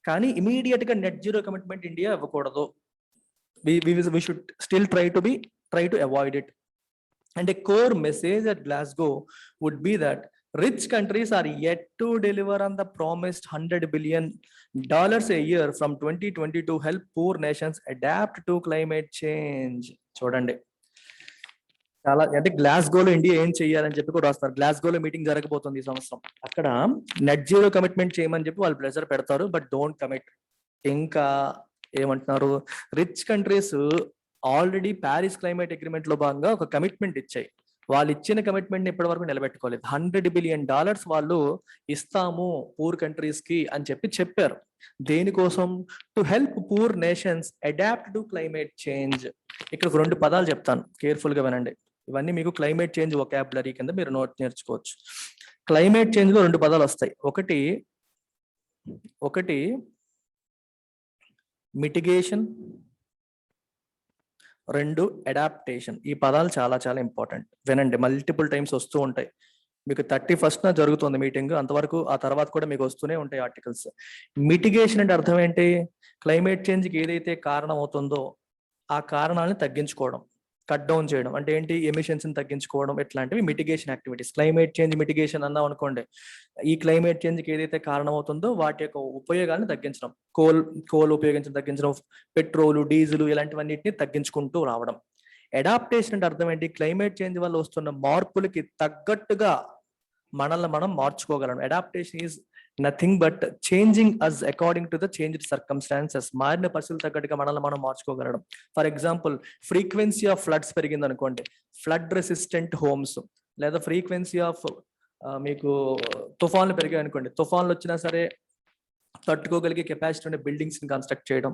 కానీ ఇమీడియట్ గా నెట్ జీరో కమిట్మెంట్ ఇండియా ఇవ్వకూడదు. we should still try to avoid it. And a core message at Glasgow would be that rich countries are yet to deliver on the promised $100 billion a year from 2020 to help poor nations adapt to climate change. చూడండి, చాలా అంటే గ్లాస్గోలో India ఏం చెయ్యాలని చెప్పి కూడా రాస్తారు. గ్లాస్గోలో meeting జరగబోతుంది ఈ సంవత్సరం. అక్కడ నెట్ జీరో కమిట్మెంట్ చేయమని చెప్పి వాళ్ళు ప్రెజర్ పెడతారు, బట్ డోంట్ కమిట్. ఇంకా ఏమంటున్నారు, rich countries already Paris climate agreement లో భాగంగా ఒక కమిట్మెంట్ ఇచ్చాయి. వాళ్ళు ఇచ్చిన కమిట్మెంట్ ని ఇప్పటి వరకు నిలబెట్టుకోలేదు. $100 బిలియన్ వాళ్ళు ఇస్తాము పూర్ కంట్రీస్ కి అని చెప్పారు. దేనికోసం? To help poor nations adapt to climate change. ఇక్కడ 2 పదాలు చెప్తాను, కేర్ఫుల్ గా వినండి. ఇవన్నీ మీకు క్లైమేట్ చేంజ్ వొకాబులరీ కింద మీరు నేర్చుకోవచ్చు. క్లైమేట్ చేంజ్ లో 2 పదాలు వస్తాయి. ఒకటి మిటిగేషన్, 2 అడాప్టేషన్. ఈ పదాలు చాలా చాలా ఇంపార్టెంట్. వినండి, మల్టిపుల్ టైమ్స్ వస్తూ ఉంటాయి. మీకు 31st జరుగుతుంది మీటింగ్, అంతవరకు ఆ తర్వాత కూడా మీకు వస్తూనే ఉంటాయి ఆర్టికల్స్. మిటిగేషన్ అంటే అర్థం ఏంటి? క్లైమేట్ చేంజ్కి ఏదైతే కారణం అవుతుందో ఆ కారణాలను తగ్గించుకోవడం, కట్ డౌన్ చేయడం. అంటే ఏంటి? ఎమిషన్స్ తగ్గించుకోవడం, ఇట్లాంటివి mitigation activities. Climate change mitigation అన్నాం అనుకోండి, ఈ క్లైమేట్ చేంజ్కి ఏదైతే కారణం అవుతుందో వాటి యొక్క ఉపయోగాలను తగ్గించడం. కోల్ ఉపయోగించడం తగ్గించడం, పెట్రోలు, డీజిల్ ఇలాంటివన్నిటిని తగ్గించుకుంటూ రావడం. అడాప్టేషన్ అంటే అర్థం ఏంటి? క్లైమేట్ చేంజ్ వల్ల వస్తున్న మార్పులకి తగ్గట్టుగా మనల్ని మనం మార్చుకోగలం. Adaptation is nothing but changing us according to the changed circumstances. మారిన పరిస్థితులు తగ్గట్టుగా మనల్ని మనం మార్చుకోగలడం. For example, frequency of floods పెరిగింది అనుకోండి, ఫ్లడ్ రెసిస్టెంట్ హోమ్స్, లేదా ఫ్రీక్వెన్సీ ఆఫ్ మీకు తుఫాన్లు పెరిగాయి అనుకోండి, తుఫాన్లు వచ్చినా సరే తట్టుకోగలిగే కెపాసిటీ ఉండే బిల్డింగ్స్ ని కన్స్ట్రక్ట్ చేయడం.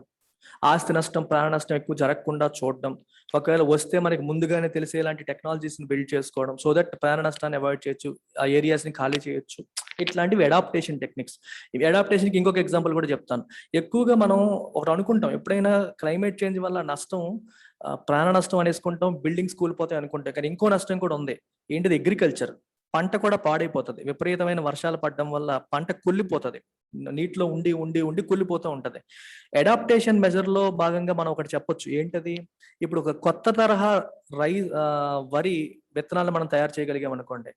ఆస్తి నష్టం, ప్రాణ నష్టం ఎక్కువ జరగకుండా చూడడం. ఒకవేళ వస్తే మనకి ముందుగానే తెలిసేలాంటి టెక్నాలజీస్ ని బిల్డ్ చేసుకోవడం, సో దట్ ప్రాణ నష్టాన్ని అవాయిడ్ చేయొచ్చు, ఆ ఏరియాస్ ని ఖాళీ చేయొచ్చు. ఇట్లాంటివి అడాప్టేషన్ టెక్నిక్స్. ఇవి అడాప్టేషన్ కి ఇంకొక ఎగ్జాంపుల్ కూడా చెప్తాను. ఎక్కువగా మనం ఒకటి అనుకుంటాం, ఎప్పుడైనా క్లైమేట్ చేంజ్ వల్ల నష్టం, ప్రాణ నష్టం అనేసుకుంటాం, బిల్డింగ్స్ కూలిపోతాయి అనుకుంటాం. కానీ ఇంకో నష్టం కూడా ఉంది. ఏంటిది? అగ్రికల్చర్. పంట కూడా పాడైపోతుంది. విపరీతమైన వర్షాలు పడడం వల్ల పంట కుళ్ళిపోతుంది, నీటిలో ఉండి ఉండి ఉండి కుళ్ళిపోతూ ఉంటది. అడాప్టేషన్ మెజర్ లో భాగంగా మనం ఒకటి చెప్పొచ్చు. ఏంటది? ఇప్పుడు ఒక కొత్త తరహా వరి విత్తనాలు మనం తయారు చేయగలిగాం అనుకోండి,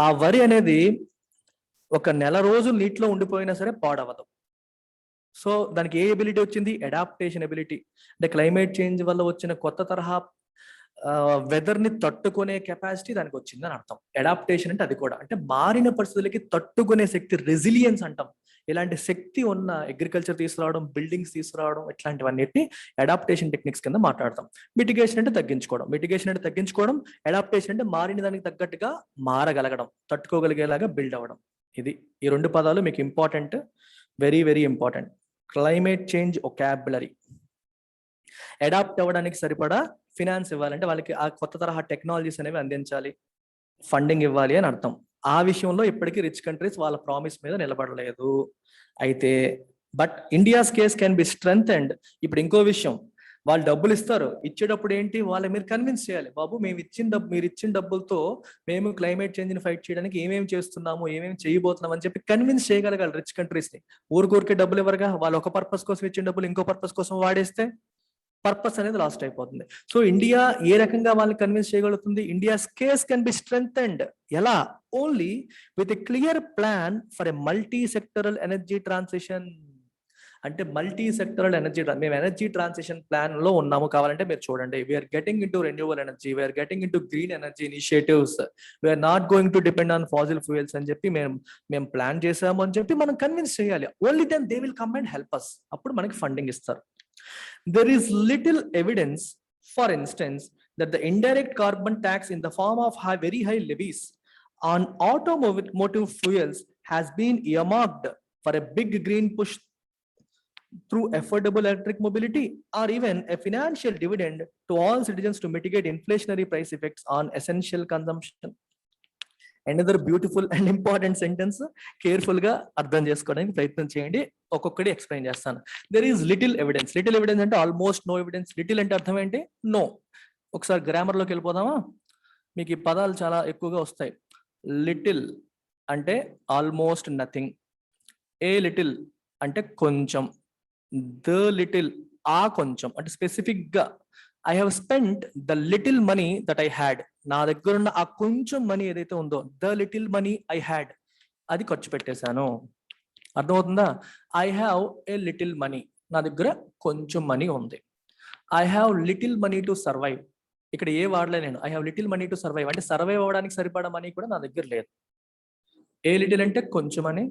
ఆ వరి అనేది ఒక నెల రోజులు నీటిలో ఉండిపోయినా సరే పాడవదు. సో దానికి ఏ ఎబిలిటీ వచ్చింది? Adaptation ability. అంటే క్లైమేట్ చేంజ్ వల్ల వచ్చిన కొత్త తరహా వెదర్ ని తట్టుకునే కెపాసిటీ దానికి వచ్చింది అని అర్థం. అడాప్టేషన్ అంటే అది కూడా. అంటే మారిన పరిస్థితులకి తట్టుకునే శక్తి, రెసిలియన్స్ అంటాం. ఇలాంటి శక్తి ఉన్న అగ్రికల్చర్ తీసుకురావడం, బిల్డింగ్స్ తీసుకురావడం, ఇట్లాంటివన్నిటిని అడాప్టేషన్ టెక్నిక్స్ కింద మాట్లాడతాం. మిటిగేషన్ అంటే తగ్గించుకోవడం. అడాప్టేషన్ అంటే మారిన దానికి తగ్గట్టుగా మారగలగడం, తట్టుకోగలిగేలాగా బిల్డ్ అవ్వడం. ఇది ఈ 2 పదాలు మీకు important, very very important. Climate change vocabulary. Adapt అవ్వడానికి సరిపడా ఫినాన్స్ ఇవ్వాలంటే వాళ్ళకి ఆ కొత్త తరహా టెక్నాలజీస్ అనేవి అందించాలి, ఫండింగ్ ఇవ్వాలి అని అర్థం. ఆ విషయంలో ఇప్పటికీ రిచ్ కంట్రీస్ వాళ్ళ ప్రామిస్ మీద నిలబడలేదు. అయితే but India's case can B strength. And ఇప్పుడు ఇంకో విషయం, వాళ్ళు డబ్బులు ఇస్తారు, ఇచ్చేటప్పుడు ఏంటి? వాళ్ళని మీరు కన్విన్స్ చేయాలి. బాబు, మీరు ఇచ్చిన డబ్బులతో మేము క్లైమేట్ చేంజ్ ని ఫైట్ చేయడానికి ఏమేమి చేస్తున్నాము, ఏమేమి చేయబోతున్నాం అని చెప్పి కన్విన్స్ చేయగలగాలి రిచ్ కంట్రీస్ ని. ఊరికే డబ్బులు ఇవ్వరుగా. వాళ్ళు ఒక పర్పస్ కోసం ఇచ్చిన డబ్బులు ఇంకో పర్పస్ కోసం వాడేస్తే పర్పస్ అనేది లాస్ట్ అయిపోతుంది. సో ఇండియా ఏ రకంగా వాళ్ళని కన్విన్స్ చేయగలుగుతుంది? India's case can be strengthened. ఎలా? Only with a clear plan for a multi sectoral energy transition. అంటే మల్టీ సెక్టరల్ ఎనర్జీ, మేము ఎనర్జీ ట్రాన్సిషన్ ప్లాన్ లో ఉన్నాము. కావాలంటే మీరు చూడండి, we're getting into renewal energy, we're getting into green energy initiatives, we're not going to depend on fossil fuels అని చెప్పి మేము ప్లాన్ చేసాము అని చెప్పి మనం కన్విన్స్ చేయాలి. Only then they will come and help us. అప్పుడు మనకి ఫండింగ్ ఇస్తారు. There is little evidence, for instance, that the indirect carbon tax in the form of very high levies on automotive fuels has been earmarked for a big green push through affordable electric mobility, or even a financial dividend to all citizens to mitigate inflationary price effects on essential consumption. Another beautiful and important sentence, careful గా అర్థం చేసుకోవడానికి ప్రయత్నం చేయండి. ఒక్కొక్కటి explain చేస్తాను. There is little evidence. Little evidence అంటే almost no evidence. Little అంటే అర్థం ఏంటి? నో. ఒకసారి గ్రామర్ లోకి వెళ్ళిపోదామా? మీకు ఈ పదాలు చాలా ఎక్కువగా వస్తాయి. లిటిల్ అంటే ఆల్మోస్ట్ నథింగ్. ఏ లిటిల్ అంటే కొంచెం. ద లిటిల్ ఆ కొంచెం అంటే స్పెసిఫిక్ గా. I have spent the little money that I had. నా దగ్గర ఉన్న ఆ కొంచెం మనీ ఏదైతే ఉందో, the little money I had, అది ఖర్చు పెట్టేశాను. అర్థమవుతుందా? I have a little money, నా దగ్గర కొంచెం మనీ ఉంది. I have little money to survive. ఇక్కడ ఏ వాడలే నేను. I have little money to survive, అంటే సర్వైవ్ అవ్వడానికి సరిపడా మనీ కూడా నా దగ్గర లేదు. ఏ లిటిల్ అంటే కొంచెం అని,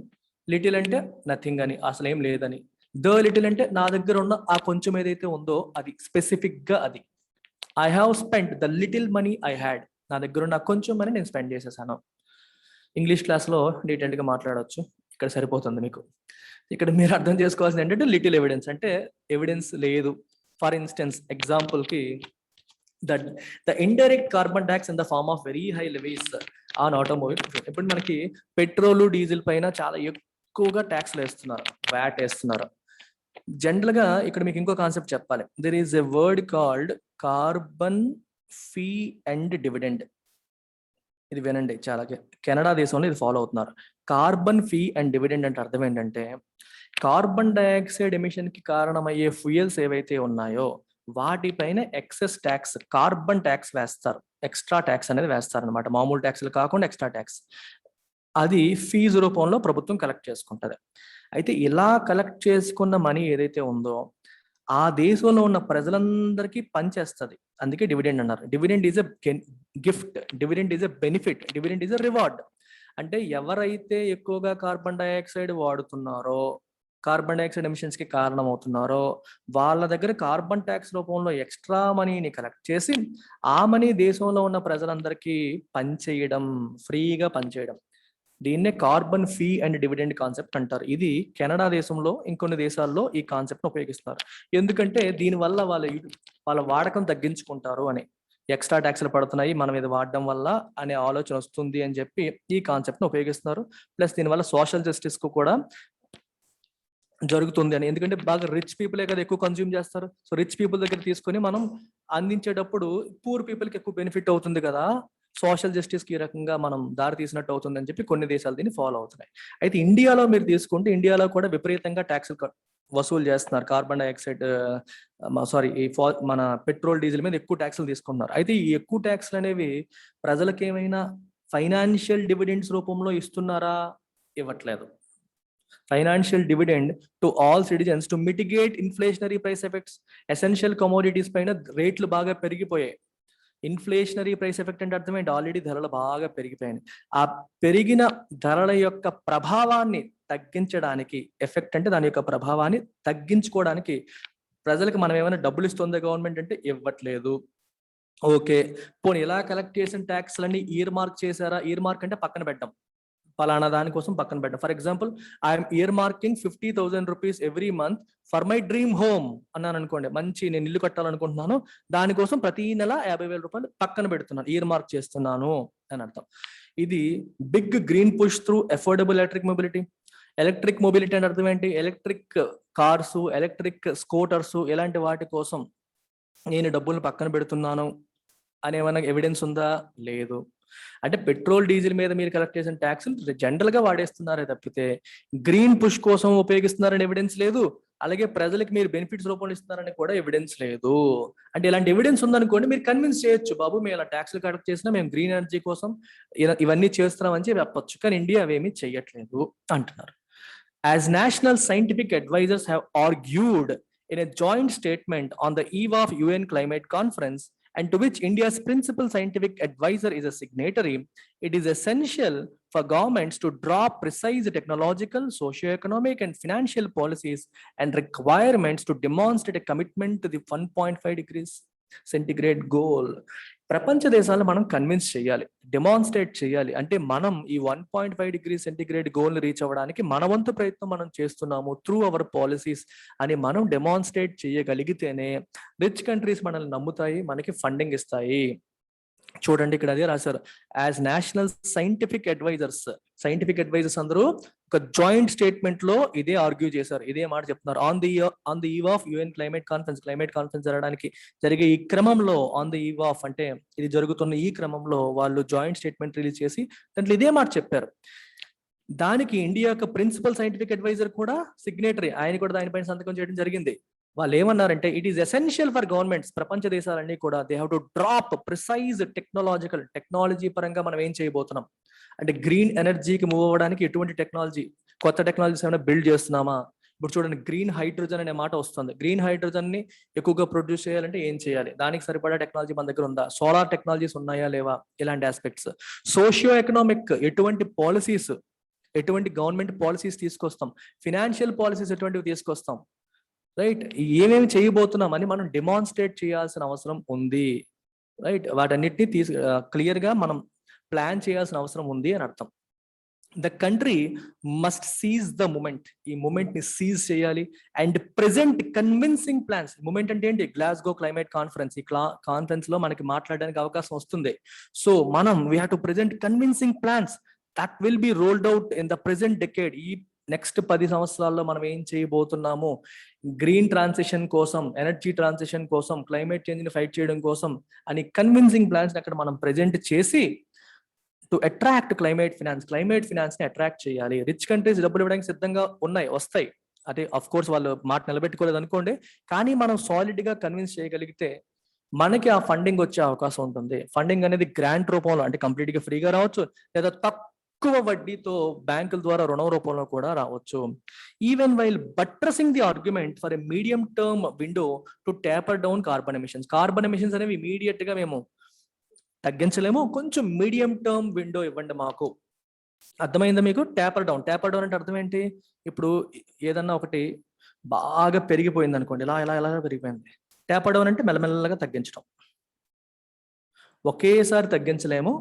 లిటిల్ అంటే నథింగ్ అని, అసలు ఏం లేదని. ద లిటిల్ అంటే నా దగ్గర ఉన్న ఆ కొంచెం ఏదైతే ఉందో అది స్పెసిఫిక్ గా అది. I have spend the little money I had, నా దగ్గర ఉన్న కొంచెం మనీ నేను స్పెండ్ చేసేసాను. ఇంగ్లీష్ క్లాస్లో డీటెయిల్గా మాట్లాడవచ్చు, ఇక్కడ సరిపోతుంది మీకు. ఇక్కడ మీరు అర్థం చేసుకోవాల్సింది ఏంటంటే లిటిల్ ఎవిడెన్స్ అంటే ఎవిడెన్స్ లేదు. ఫర్ ఇన్స్టెన్స్ ఎగ్జాంపుల్కి the indirect carbon tax in the form of very high levies on automobile. ఇప్పుడు మనకి పెట్రోల్ డీజిల్ పైన చాలా ఎక్కువగా ట్యాక్స్లు వేస్తున్నారు, వ్యాట్ వేస్తున్నారు. జనరల్ గా ఇక్కడ మీకు ఇంకో కాన్సెప్ట్ చెప్పాలి. There is a word called carbon fee and dividend. ఇది వినండి, చాలా కెనడా దేశంలో ఇది ఫాలో అవుతున్నారు. కార్బన్ ఫీ అండ్ డివిడెండ్ అంటే అర్థం ఏంటంటే కార్బన్ డైఆక్సైడ్ ఎమిషన్ కి కారణమయ్యే ఫ్యూయల్స్ ఏవైతే ఉన్నాయో వాటిపైన ఎక్సెస్ ట్యాక్స్, కార్బన్ ట్యాక్స్ వేస్తారు, ఎక్స్ట్రా ట్యాక్స్ అనేది వేస్తారు అనమాట. మామూలు ట్యాక్స్లు కాకుండా ఎక్స్ట్రా ట్యాక్స్. అది ఫీజు రూపంలో ప్రభుత్వం కలెక్ట్ చేసుకుంటది. అయితే ఇలా కలెక్ట్ చేసుకున్న మనీ ఏదైతే ఉందో ఆ దేశంలో ఉన్న ప్రజలందరికీ పనిచేస్తుంది. అందుకే డివిడెండ్ అన్నారు. Dividend is a gift, dividend is a benefit, dividend is a reward. అంటే ఎవరైతే ఎక్కువగా కార్బన్ డైఆక్సైడ్ వాడుతున్నారో, కార్బన్ డైఆక్సైడ్ ఎమిషన్స్ కి కారణం అవుతున్నారో వాళ్ళ దగ్గర కార్బన్ ట్యాక్స్ రూపంలో ఎక్స్ట్రా మనీని కలెక్ట్ చేసి ఆ మనీ దేశంలో ఉన్న ప్రజలందరికీ పనిచేయడం, ఫ్రీగా పనిచేయడం. దీన్నే carbon fee and dividend concept అంటారు. ఇది కెనడా దేశంలో, ఇంకొన్ని దేశాల్లో ఈ కాన్సెప్ట్ ఉపయోగిస్తారు. ఎందుకంటే దీనివల్ల వాళ్ళ వాడకం తగ్గించుకుంటారు అని. ఎక్స్ట్రా ట్యాక్స్లు పడుతున్నాయి మనం ఇది వాడడం వల్ల అనే ఆలోచన వస్తుంది అని చెప్పి ఈ కాన్సెప్ట్ని ఉపయోగిస్తున్నారు. ప్లస్ దీనివల్ల సోషల్ జస్టిస్ కు కూడా జరుగుతుంది అని. ఎందుకంటే బాగా రిచ్ పీపులే కదా ఎక్కువ కన్జ్యూమ్ చేస్తారు. సో రిచ్ పీపుల్ దగ్గర తీసుకొని మనం అందించేటప్పుడు పూర్ పీపుల్కి ఎక్కువ బెనిఫిట్ అవుతుంది కదా, సోషల్ జస్టిస్కి ఈ రకంగా మనం దారి తీసినట్టు అవుతుందని చెప్పి కొన్ని దేశాలు దీన్ని ఫాలో అవుతున్నాయి. అయితే ఇండియాలో మీరు తీసుకుంటే ఇండియాలో కూడా విపరీతంగా ట్యాక్సులు వసూలు చేస్తున్నారు. కార్బన్ డైఆక్సైడ్ మన పెట్రోల్ డీజిల్ మీద ఎక్కువ ట్యాక్సులు తీసుకుంటున్నారు. అయితే ఈ ఎక్కువ ట్యాక్స్లు అనేవి ప్రజలకు ఏమైనా ఫైనాన్షియల్ డివిడెండ్స్ రూపంలో ఇస్తున్నారా? ఇవ్వట్లేదు. Financial dividend to all citizens to mitigate inflationary price effects. Essential commodities పైన రేట్లు బాగా పెరిగిపోయాయి. ఇన్ఫ్లేషనరీ ప్రైస్ ఎఫెక్ట్ అంటే అర్థం ఏంటి? ఆల్రెడీ ధరలు బాగా పెరిగిపోయాయి. ఆ పెరిగిన ధరల యొక్క ప్రభావాన్ని తగ్గించడానికి, ఎఫెక్ట్ అంటే దాని యొక్క ప్రభావాన్ని తగ్గించుకోవడానికి ప్రజలకు మనం ఏమైనా డబ్బులు ఇస్తుందా గవర్నమెంట్ అంటే ఇవ్వట్లేదు. ఓకే, పోనీ ఇలా కలెక్ట్ చేసిన ట్యాక్స్లన్నీ ఇయర్ మార్క్ చేశారా? ఇయర్ మార్క్ అంటే పక్కన పెట్టడం, ఫలానా దానికోసం పక్కన పెట్టడం. For example I'm year marking 50,000 rupees every month for my dream home అన్నాను అనుకోండి. మంచి నేను ఇల్లు కట్టాలనుకుంటున్నాను, దానికోసం ప్రతి నెల 50,000 రూపాయలు పక్కన పెడుతున్నాను, ఇయర్ మార్క్ చేస్తున్నాను అని అర్థం. ఇది big green push through affordable electric mobility. Electric mobility అంటే అర్థం ఏంటి? ఎలక్ట్రిక్ కార్స్, ఎలక్ట్రిక్ స్కూటర్స్, ఇలాంటి వాటి కోసం నేను డబ్బులు పక్కన పెడుతున్నాను అనే ఏమైనా ఎవిడెన్స్ ఉందా? లేదు. అంటే పెట్రోల్ డీజిల్ మీద మీరు కలెక్ట్ చేసిన ట్యాక్స్ జనరల్ గా వాడేస్తున్నారే తప్పితే గ్రీన్ పుష్ కోసం ఉపయోగిస్తున్నారని ఎవిడెన్స్ లేదు. అలాగే ప్రజలకు మీరు బెనిఫిట్స్ రూపంలో ఇస్తున్నారని కూడా ఎవిడెన్స్ లేదు. అంటే ఇలాంటి ఎవిడెన్స్ ఉందనుకోండి మీరు కన్విన్స్ చేయొచ్చు, బాబు మేము ఇలా ట్యాక్స్లు కలెక్ట్ చేసినా మేము గ్రీన్ ఎనర్జీ కోసం ఇవన్నీ చేస్తున్నామని చెప్పి చెప్పొచ్చు. కానీ ఇండియా అవేమీ చెయ్యట్లేదు అంటున్నారు. As national scientific advisers have argued in a joint statement on the eve of UN climate conference, and to which India's principal scientific advisor is a signatory, it is essential for governments to draw precise technological, socio-economic and financial policies and requirements to demonstrate a commitment to the 1.5 degrees centigrade goal. ప్రపంచ దేశాలను మనం convince చేయాలి, demonstrate చేయాలి. అంటే మనం ఈ 1.5 degree centigrade గోల్ని reach అవ్వడానికి మన వంతు ప్రయత్నం మనం చేస్తున్నాము త్రూ అవర్ పాలసీస్ అని మనం డెమాన్స్ట్రేట్ చేయగలిగితేనే రిచ్ కంట్రీస్ మనల్ని నమ్ముతాయి, మనకి ఫండింగ్ ఇస్తాయి. చూడండి ఇక్కడ అదే రాశారు. యాజ్ నేషనల్ సైంటిఫిక్ అడ్వైజర్స్ అందరూ ఒక జాయింట్ స్టేట్మెంట్ లో ఇదే ఆర్గ్యూ చేశారు, ఇదే మాట చెప్తున్నారు. On the eve of UN climate conference జరిగే ఈ క్రమంలో, ఆన్ ది ఈవ్ ఆఫ్ అంటే ఇది జరుగుతున్న ఈ క్రమంలో వాళ్ళు జాయింట్ స్టేట్మెంట్ రిలీజ్ చేసి దాంట్లో ఇదే మాట చెప్పారు. దానికి ఇండియా యొక్క ప్రిన్సిపల్ సైంటిఫిక్ అడ్వైజర్ కూడా సిగ్నేటరీ, ఆయన కూడా దానిపైన సంతకం చేయడం జరిగింది. వాళ్ళు ఏమన్నారంటే it is essential for governments, ప్రపంచ దేశాలన్నీ కూడా they have to drop precise technology పరంగా మనం ఏం చేయబోతున్నాం అంటే గ్రీన్ ఎనర్జీకి మూవ్ అవ్వడానికి ఎటువంటి టెక్నాలజీ, కొత్త టెక్నాలజీస్ ఏమైనా బిల్డ్ చేస్తున్నామా, ఇప్పుడు చూడండి, గ్రీన్ హైడ్రోజన్ అనే మాట వస్తుంది. గ్రీన్ హైడ్రోజన్ ని ఎక్కువగా ప్రొడ్యూస్ చేయాలంటే ఏం చేయాలి? దానికి సరిపడా టెక్నాలజీ మన దగ్గర ఉందా? సోలార్ టెక్నాలజీస్ ఉన్నాయా లేవా? ఇలాంటి ఆస్పెక్ట్స్. సోషియో ఎకనామిక్ ఎటువంటి పాలసీస్, ఎటువంటి గవర్నమెంట్ పాలసీస్ తీసుకొస్తాం, ఫినాన్షియల్ పాలసీస్ ఎటువంటివి తీసుకొస్తాం, రైట్? ఏమేమి చేయబోతున్నాం అని మనం డెమాన్స్ట్రేట్ చేయాల్సిన అవసరం ఉంది, రైట్? వాటన్నిటిని క్లియర్ గా మనం ప్లాన్ చేయాల్సిన అవసరం ఉంది అని అర్థం. The country must seize the moment. ఈ మూమెంట్ ని సీజ్ చేయాలి and present convincing plans. Moment అంటే ఏంటి? Glasgow climate conference. ఈ కాన్ఫరెన్స్ లో మనకి మాట్లాడడానికి అవకాశం వస్తుంది. సో మనం we have to present convincing plans that will be rolled out in the present decade. ఈ నెక్స్ట్ 10 సంవత్సరాల్లో మనం ఏం చేయబోతున్నాము, గ్రీన్ ట్రాన్సిషన్ కోసం, ఎనర్జీ ట్రాన్సిషన్ కోసం, క్లైమేట్ చేంజ్ ని ఫైట్ చేయడం కోసం అని కన్విన్సింగ్ ప్లాన్స్ అక్కడ మనం ప్రెజెంట్ చేసి టు అట్రాక్ట్ క్లైమేట్ ఫినాన్స్ ని అట్రాక్ట్ చేయాలి. రిచ్ కంట్రీస్ డబ్బులు ఇవ్వడానికి సిద్ధంగా వస్తాయి. అదే అఫ్ కోర్స్ వాళ్ళు మాట నిలబెట్టుకోలేదు అనుకోండి, కానీ మనం సాలిడ్ గా కన్విన్స్ చేయగలిగితే మనకి ఆ ఫండింగ్ వచ్చే అవకాశం ఉంటుంది. ఫండింగ్ అనేది గ్రాంట్ రూపంలో, అంటే కంప్లీట్ గా ఫ్రీగా రావచ్చు, లేదా తక్కువ వడ్డీతో బ్యాంకుల ద్వారా రుణం రూపంలో కూడా రావచ్చు. Even while buttressing the argument for a medium term window to taper down carbon emissions అనేవి ఇమీడియట్ గా మేము తగ్గించలేము, కొంచెం మీడియం టర్మ్ విండో ఇవ్వండి మాకు. అర్థమైందా మీకు? టేపర్ డౌన్ అంటే అర్థం ఏంటి? ఇప్పుడు ఏదన్నా ఒకటి బాగా పెరిగిపోయింది అనుకోండి, ఇలా పెరిగిపోయింది. టేపర్ డౌన్ అంటే మెల్లమెల్లగా తగ్గించడం. ఒకేసారి తగ్గించలేము,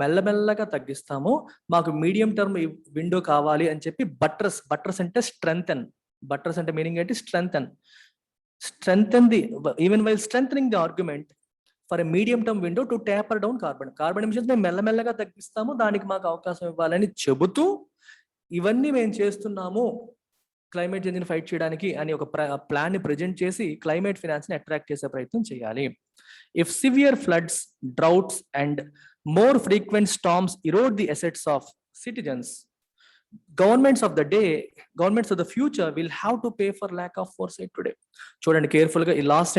మెల్లమెల్లగా తగ్గిస్తాము, మాకు మీడియం టర్మ్ విండో కావాలి అని చెప్పి బట్రస్ అంటే స్ట్రెంగ్తెన్. బట్రస్ అంటే మీనింగ్ ఏంటి? Strengthen the even while strengthening the argument for a medium term window to taper down carbon emissions. మేము మెల్లమెల్లగా తగ్గిస్తాము, దానికి మాకు అవకాశం ఇవ్వాలని చెబుతూ ఇవన్నీ మేము చేస్తున్నాము క్లైమేట్ చేంజ్ ని ఫైట్ చేయడానికి అని ఒక ప్లాన్ ని ప్రెజెంట్ చేసి క్లైమేట్ ఫినాన్స్ ని అట్రాక్ట్ చేసే ప్రయత్నం చేయాలి. If severe floods, droughts and more frequent storms Erode the assets of citizens, governments of the future will have to pay for lack of foresight today. చూడండి కేర్ఫుల్ గా, ఈ last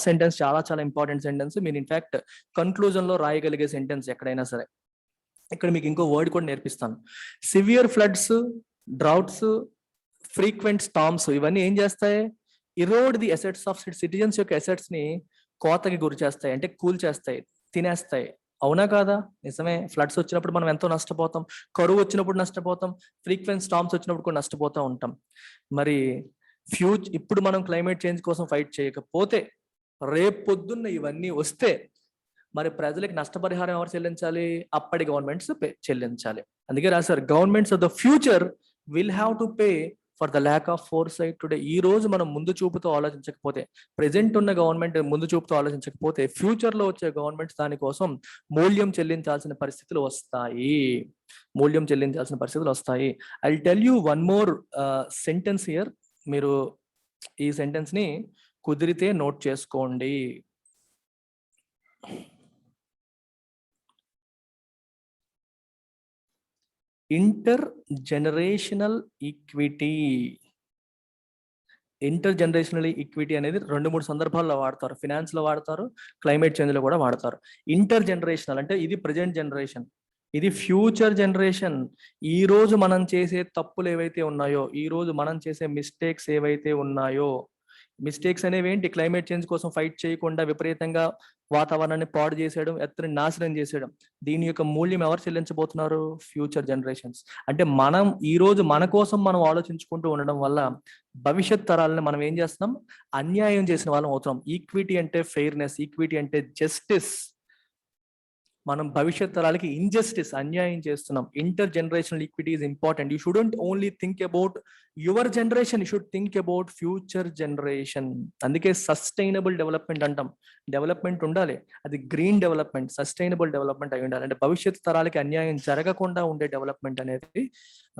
sentence చాలా important sentence. మీరు in fact conclusion లో రాయగలిగే sentence ఎక్కడైనా సరే. ఇక్కడ మీకు ఇంకో వర్డ్ కూడా నేర్పిస్తాను. Severe floods, droughts, frequent storms ఇవన్నీ ఏం చేస్తాయి? Erode the assets of citizens యొక్క అసెట్స్ ని కోతకి గురి చేస్తాయి, అంటే కూల్ చేస్తాయి, తినేస్తాయి. అవునా కాదా? నిజమే. ఫ్లడ్స్ వచ్చినప్పుడు మనం ఎంతో నష్టపోతాం, కరువు వచ్చినప్పుడు నష్టపోతాం, ఫ్రీక్వెంట్ స్టార్మ్స్ వచ్చినప్పుడు కూడా నష్టపోతూ ఉంటాం. మరి ఇప్పుడు మనం క్లైమేట్ చేంజ్ కోసం ఫైట్ చేయకపోతే రేపు పొద్దున్న ఇవన్నీ వస్తే మరి ప్రజలకు నష్టపరిహారం ఎవరు చెల్లించాలి? అప్పటి గవర్నమెంట్స్ చెల్లించాలి. అందుకే రాశారు, governments of the future will have to pay for the lack of foresight today. ఈ రోజు మనం ముందు చూపుతో ఆలోచించకపోతే, ప్రెజెంట్ ఉన్న గవర్నమెంట్ ముందు చూపుతో ఆలోచించకపోతే, ఫ్యూచర్ లో వచ్చే గవర్నమెంట్స్ దానికోసం మూల్యం చెల్లించాల్సిన పరిస్థితులు వస్తాయి. I tell you one more sentence here. మీరు ఈ సెంటెన్స్ ని కుదిరితే నోట్ చేసుకోండి. ఇంటర్ జనరేషనల్ ఈక్విటీ అనేది 2-3 సందర్భాల్లో వాడతారు. ఫినాన్స్ లో వాడతారు, క్లైమేట్ చేంజ్ లో కూడా వాడతారు. ఇంటర్ జనరేషనల్ అంటే ఇది ప్రజెంట్ జనరేషన్, ఇది ఫ్యూచర్ జనరేషన్. ఈ రోజు మనం చేసే తప్పులు ఏవైతే ఉన్నాయో, ఈ రోజు మనం చేసే మిస్టేక్స్ ఏవైతే ఉన్నాయో, మిస్టేక్స్ అనేవి ఏంటి? క్లైమేట్ చేంజ్ కోసం ఫైట్ చేయకుండా విపరీతంగా వాతావరణాన్ని పాడు చేసేయడం, ఎత్తుని నాశనం చేసేయడం. దీని యొక్క మూల్యం ఎవరు చెల్లించబోతున్నారు? Future generations. అంటే మనం ఈ రోజు మన కోసం మనం ఆలోచించుకుంటూ ఉండడం వల్ల భవిష్యత్ తరాలను మనం ఏం చేస్తున్నాం? అన్యాయం చేసిన వాళ్ళం అవుతున్నాం. ఈక్విటీ అంటే ఫెయిర్నెస్, ఈక్విటీ అంటే జస్టిస్. మనం భవిష్యత్ తరాలకి ఇంజస్టిస్, అన్యాయం చేస్తున్నాం. Inter generational equity is important. You shouldn't only think about your generation, you should think about future generation. అందుకే సస్టైనబుల్ డెవలప్మెంట్ అంటాం. డెవలప్మెంట్ ఉండాలి, అది గ్రీన్ డెవలప్మెంట్, సస్టైనబుల్ డెవలప్మెంట్ అయి ఉండాలి. అంటే భవిష్యత్ తరాలకి అన్యాయం జరగకుండా ఉండే డెవలప్మెంట్ అనేది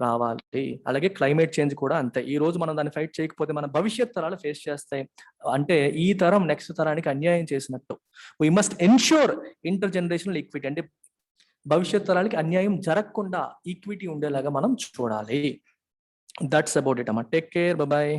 రావాలి. అలాగే క్లైమేట్ చేంజ్ కూడా అంతే. ఈ రోజు మనం దాన్ని ఫైట్ చేయకపోతే మన భవిష్యత్ తరాలు ఫేస్ చేస్తాయి. అంటే ఈ తరం నెక్స్ట్ తరానికి అన్యాయం చేసినట్టు. We must ensure intergenerational equity, అంటే భవిష్యత్ తరాలకి అన్యాయం జరగకుండా ఈక్విటీ ఉండేలాగా మనం చూడాలి. దట్స్ అబౌట్ ఇట్ అమ్మా. Take care, bye.